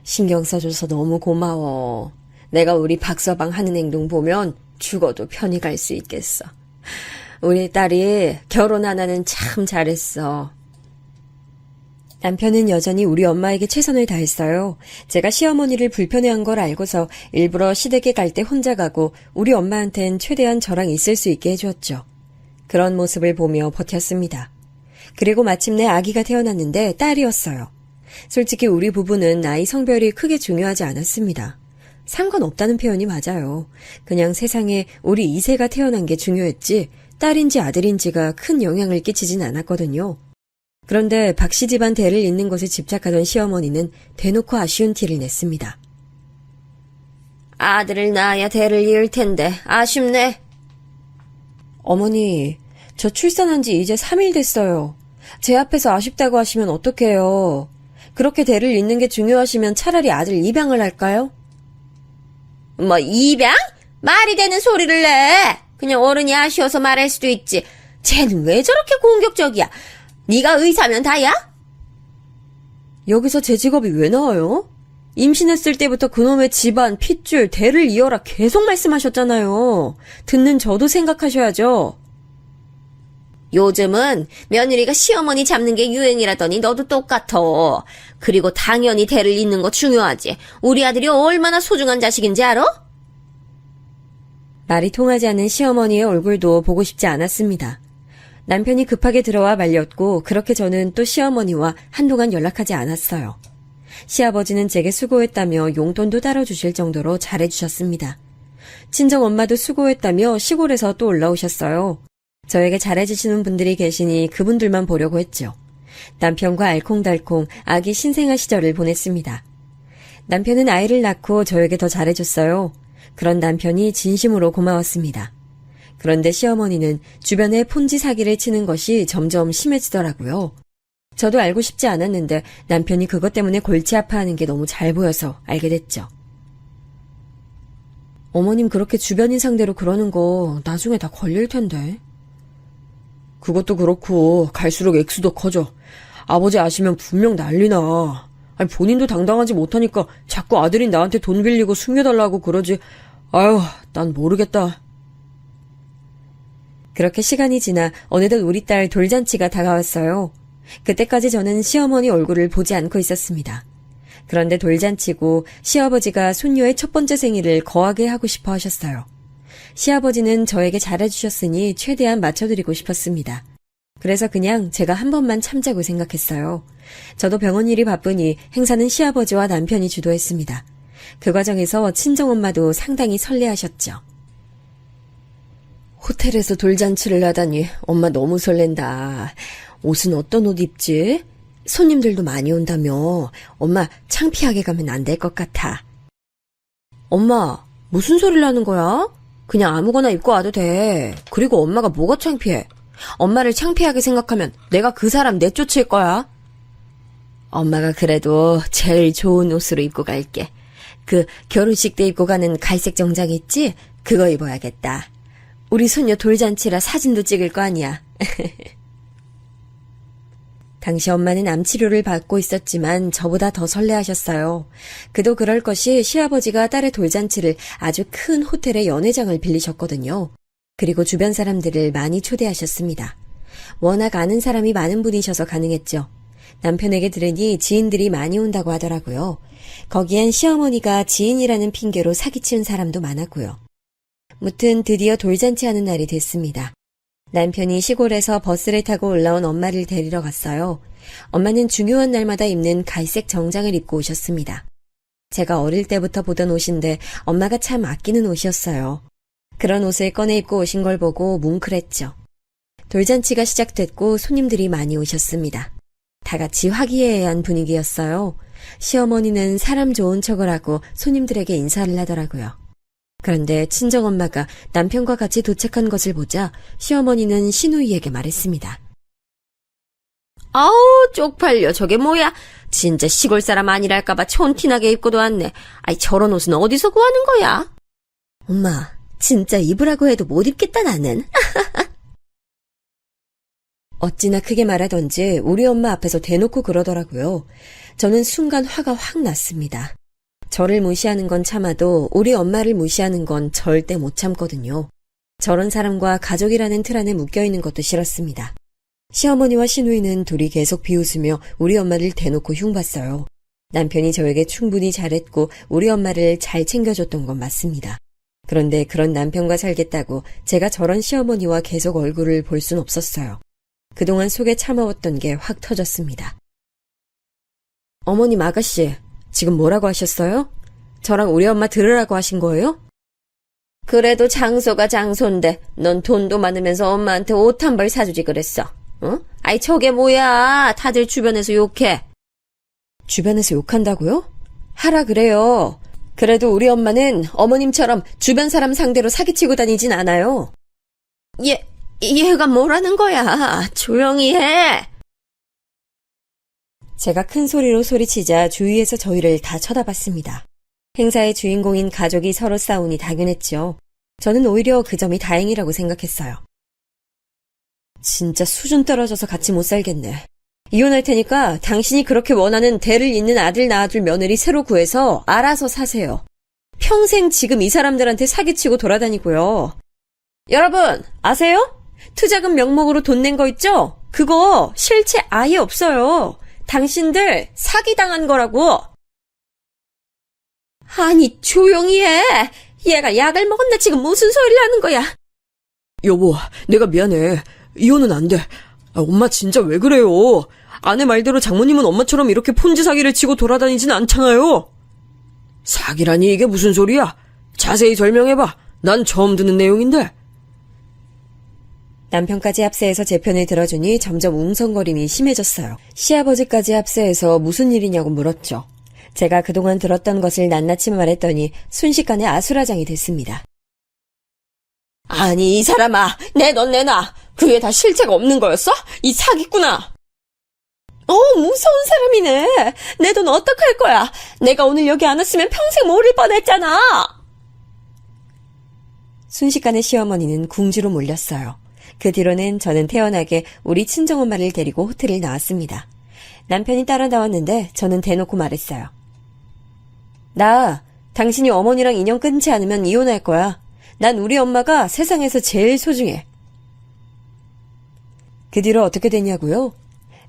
신경 써줘서 너무 고마워. 내가 우리 박서방 하는 행동 보면 죽어도 편히 갈 수 있겠어. 우리 딸이 결혼 하나는 참 잘했어. 남편은 여전히 우리 엄마에게 최선을 다했어요. 제가 시어머니를 불편해한 걸 알고서 일부러 시댁에 갈 때 혼자 가고 우리 엄마한텐 최대한 저랑 있을 수 있게 해주었죠. 그런 모습을 보며 버텼습니다. 그리고 마침내 아기가 태어났는데 딸이었어요. 솔직히 우리 부부는 나이 성별이 크게 중요하지 않았습니다. 상관없다는 표현이 맞아요. 그냥 세상에 우리 이세가 태어난 게 중요했지 딸인지 아들인지가 큰 영향을 끼치진 않았거든요. 그런데 박씨 집안 대를 잇는 것에 집착하던 시어머니는 대놓고 아쉬운 티를 냈습니다. 아들을 낳아야 대를 이을 텐데 아쉽네. 어머니, 저 출산한 지 이제 3일 됐어요. 제 앞에서 아쉽다고 하시면 어떡해요. 그렇게 대를 잇는 게 중요하시면 차라리 아들 입양을 할까요? 뭐 입양? 말이 되는 소리를 내. 그냥 어른이 아쉬워서 말할 수도 있지. 쟤는 왜 저렇게 공격적이야? 네가 의사면 다야? 여기서 제 직업이 왜 나와요? 임신했을 때부터 그놈의 집안, 핏줄, 대를 이어라 계속 말씀하셨잖아요. 듣는 저도 생각하셔야죠. 요즘은 며느리가 시어머니 잡는 게 유행이라더니 너도 똑같아. 그리고 당연히 대를 잇는 거 중요하지. 우리 아들이 얼마나 소중한 자식인지 알아? 말이 통하지 않는 시어머니의 얼굴도 보고 싶지 않았습니다. 남편이 급하게 들어와 말렸고 그렇게 저는 또 시어머니와 한동안 연락하지 않았어요. 시아버지는 제게 수고했다며 용돈도 따로 주실 정도로 잘해주셨습니다. 친정엄마도 수고했다며 시골에서 또 올라오셨어요. 저에게 잘해주시는 분들이 계시니 그분들만 보려고 했죠. 남편과 알콩달콩 아기 신생아 시절을 보냈습니다. 남편은 아이를 낳고 저에게 더 잘해줬어요. 그런 남편이 진심으로 고마웠습니다. 그런데 시어머니는 주변에 폰지 사기를 치는 것이 점점 심해지더라고요. 저도 알고 싶지 않았는데 남편이 그것 때문에 골치 아파하는 게 너무 잘 보여서 알게 됐죠. 어머님 그렇게 주변인 상대로 그러는 거 나중에 다 걸릴 텐데. 그것도 그렇고 갈수록 액수도 커져. 아버지 아시면 분명 난리나. 아니, 본인도 당당하지 못하니까 자꾸 아들인 나한테 돈 빌리고 숨겨달라고 그러지. 아유, 난 모르겠다. 그렇게 시간이 지나 어느덧 우리 딸 돌잔치가 다가왔어요. 그때까지 저는 시어머니 얼굴을 보지 않고 있었습니다. 그런데 돌잔치고 시아버지가 손녀의 첫 번째 생일을 거하게 하고 싶어 하셨어요. 시아버지는 저에게 잘해주셨으니 최대한 맞춰드리고 싶었습니다. 그래서 그냥 제가 한 번만 참자고 생각했어요. 저도 병원 일이 바쁘니 행사는 시아버지와 남편이 주도했습니다. 그 과정에서 친정엄마도 상당히 설레하셨죠. 호텔에서 돌잔치를 하다니 엄마 너무 설렌다. 옷은 어떤 옷 입지? 손님들도 많이 온다며. 엄마 창피하게 가면 안 될 것 같아. 엄마, 무슨 소리를 하는 거야? 그냥 아무거나 입고 와도 돼. 그리고 엄마가 뭐가 창피해? 엄마를 창피하게 생각하면 내가 그 사람 내쫓을 거야. 엄마가 그래도 제일 좋은 옷으로 입고 갈게. 그 결혼식 때 입고 가는 갈색 정장 있지? 그거 입어야겠다. 우리 손녀 돌잔치라 사진도 찍을 거 아니야. 당시 엄마는 암 치료를 받고 있었지만 저보다 더 설레하셨어요. 그도 그럴 것이 시아버지가 딸의 돌잔치를 아주 큰 호텔의 연회장을 빌리셨거든요. 그리고 주변 사람들을 많이 초대하셨습니다. 워낙 아는 사람이 많은 분이셔서 가능했죠. 남편에게 들으니 지인들이 많이 온다고 하더라고요. 거기엔 시어머니가 지인이라는 핑계로 사기치는 사람도 많았고요. 무튼 드디어 돌잔치하는 날이 됐습니다. 남편이 시골에서 버스를 타고 올라온 엄마를 데리러 갔어요. 엄마는 중요한 날마다 입는 갈색 정장을 입고 오셨습니다. 제가 어릴 때부터 보던 옷인데 엄마가 참 아끼는 옷이었어요. 그런 옷을 꺼내 입고 오신 걸 보고 뭉클했죠. 돌잔치가 시작됐고 손님들이 많이 오셨습니다. 다 같이 화기애애한 분위기였어요. 시어머니는 사람 좋은 척을 하고 손님들에게 인사를 하더라고요. 그런데 친정엄마가 남편과 같이 도착한 것을 보자 시어머니는 시누이에게 말했습니다. 아우 쪽팔려. 저게 뭐야? 진짜 시골 사람 아니랄까봐 촌티나게 입고도 왔네. 아이 저런 옷은 어디서 구하는 거야? 엄마, 진짜 입으라고 해도 못 입겠다 나는. 어찌나 크게 말하던지 우리 엄마 앞에서 대놓고 그러더라고요. 저는 순간 화가 확 났습니다. 저를 무시하는 건 참아도 우리 엄마를 무시하는 건 절대 못 참거든요. 저런 사람과 가족이라는 틀 안에 묶여있는 것도 싫었습니다. 시어머니와 시누이는 둘이 계속 비웃으며 우리 엄마를 대놓고 흉봤어요. 남편이 저에게 충분히 잘했고 우리 엄마를 잘 챙겨줬던 건 맞습니다. 그런데 그런 남편과 살겠다고 제가 저런 시어머니와 계속 얼굴을 볼 순 없었어요. 그동안 속에 참아왔던 게 확 터졌습니다. 어머님 아가씨, 지금 뭐라고 하셨어요? 저랑 우리 엄마 들으라고 하신 거예요? 그래도 장소가 장소인데 넌 돈도 많으면서 엄마한테 옷 한 벌 사주지 그랬어. 어? 아이 저게 뭐야. 다들 주변에서 욕해. 주변에서 욕한다고요? 하라 그래요. 그래도 우리 엄마는 어머님처럼 주변 사람 상대로 사기치고 다니진 않아요. 얘가 뭐라는 거야. 조용히 해. 제가 큰 소리로 소리치자 주위에서 저희를 다 쳐다봤습니다. 행사의 주인공인 가족이 서로 싸우니 당연했죠. 저는 오히려 그 점이 다행이라고 생각했어요. 진짜 수준 떨어져서 같이 못 살겠네. 이혼할 테니까 당신이 그렇게 원하는 대를 잇는 아들 낳아줄 며느리 새로 구해서 알아서 사세요. 평생 지금 이 사람들한테 사기치고 돌아다니고요. 여러분, 아세요? 투자금 명목으로 돈 낸 거 있죠? 그거 실체 아예 없어요. 당신들 사기당한 거라고. 아니 조용히 해. 얘가 약을 먹었나 지금 무슨 소리를 하는 거야. 여보, 내가 미안해. 이혼은 안 돼. 엄마 진짜 왜 그래요? 아내 말대로 장모님은 엄마처럼 이렇게 폰지 사기를 치고 돌아다니진 않잖아요. 사기라니 이게 무슨 소리야? 자세히 설명해봐. 난 처음 듣는 내용인데. 남편까지 합세해서 제 편을 들어주니 점점 웅성거림이 심해졌어요. 시아버지까지 합세해서 무슨 일이냐고 물었죠. 제가 그동안 들었던 것을 낱낱이 말했더니 순식간에 아수라장이 됐습니다. 아니 이 사람아, 내 넌 내놔. 그게 다 실체가 없는 거였어? 이 사기꾼아. 무서운 사람이네. 내 돈 어떡할 거야. 내가 오늘 여기 안 왔으면 평생 모를 뻔했잖아. 순식간에 시어머니는 궁지로 몰렸어요. 그 뒤로는 저는 태연하게 우리 친정엄마를 데리고 호텔을 나왔습니다. 남편이 따라 나왔는데 저는 대놓고 말했어요. 나 당신이 어머니랑 인연 끊지 않으면 이혼할 거야. 난 우리 엄마가 세상에서 제일 소중해. 그 뒤로 어떻게 됐냐고요?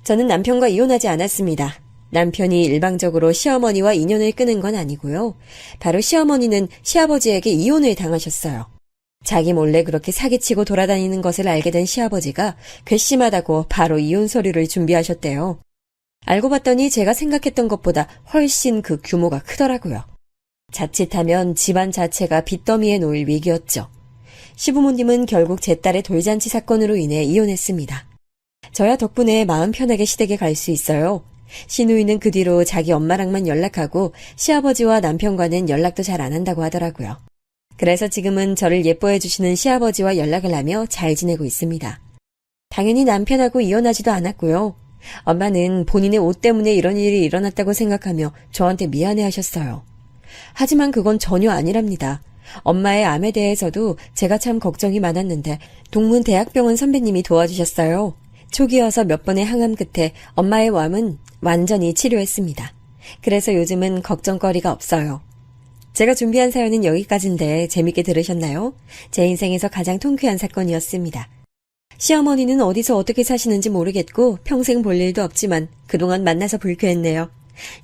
저는 남편과 이혼하지 않았습니다. 남편이 일방적으로 시어머니와 인연을 끊은 건 아니고요. 바로 시어머니는 시아버지에게 이혼을 당하셨어요. 자기 몰래 그렇게 사기치고 돌아다니는 것을 알게 된 시아버지가 괘씸하다고 바로 이혼 서류를 준비하셨대요. 알고 봤더니 제가 생각했던 것보다 훨씬 그 규모가 크더라고요. 자칫하면 집안 자체가 빚더미에 놓일 위기였죠. 시부모님은 결국 제 딸의 돌잔치 사건으로 인해 이혼했습니다. 저야 덕분에 마음 편하게 시댁에 갈 수 있어요. 시누이는 그 뒤로 자기 엄마랑만 연락하고 시아버지와 남편과는 연락도 잘 안 한다고 하더라고요. 그래서 지금은 저를 예뻐해 주시는 시아버지와 연락을 하며 잘 지내고 있습니다. 당연히 남편하고 이혼하지도 않았고요. 엄마는 본인의 옷 때문에 이런 일이 일어났다고 생각하며 저한테 미안해 하셨어요. 하지만 그건 전혀 아니랍니다. 엄마의 암에 대해서도 제가 참 걱정이 많았는데 동문대학병원 선배님이 도와주셨어요. 초기여서 몇 번의 항암 끝에 엄마의 암은 완전히 치료했습니다. 그래서 요즘은 걱정거리가 없어요. 제가 준비한 사연은 여기까지인데 재밌게 들으셨나요? 제 인생에서 가장 통쾌한 사건이었습니다. 시어머니는 어디서 어떻게 사시는지 모르겠고 평생 볼 일도 없지만 그동안 만나서 불쾌했네요.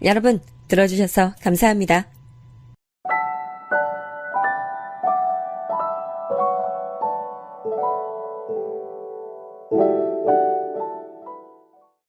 여러분 들어주셔서 감사합니다. you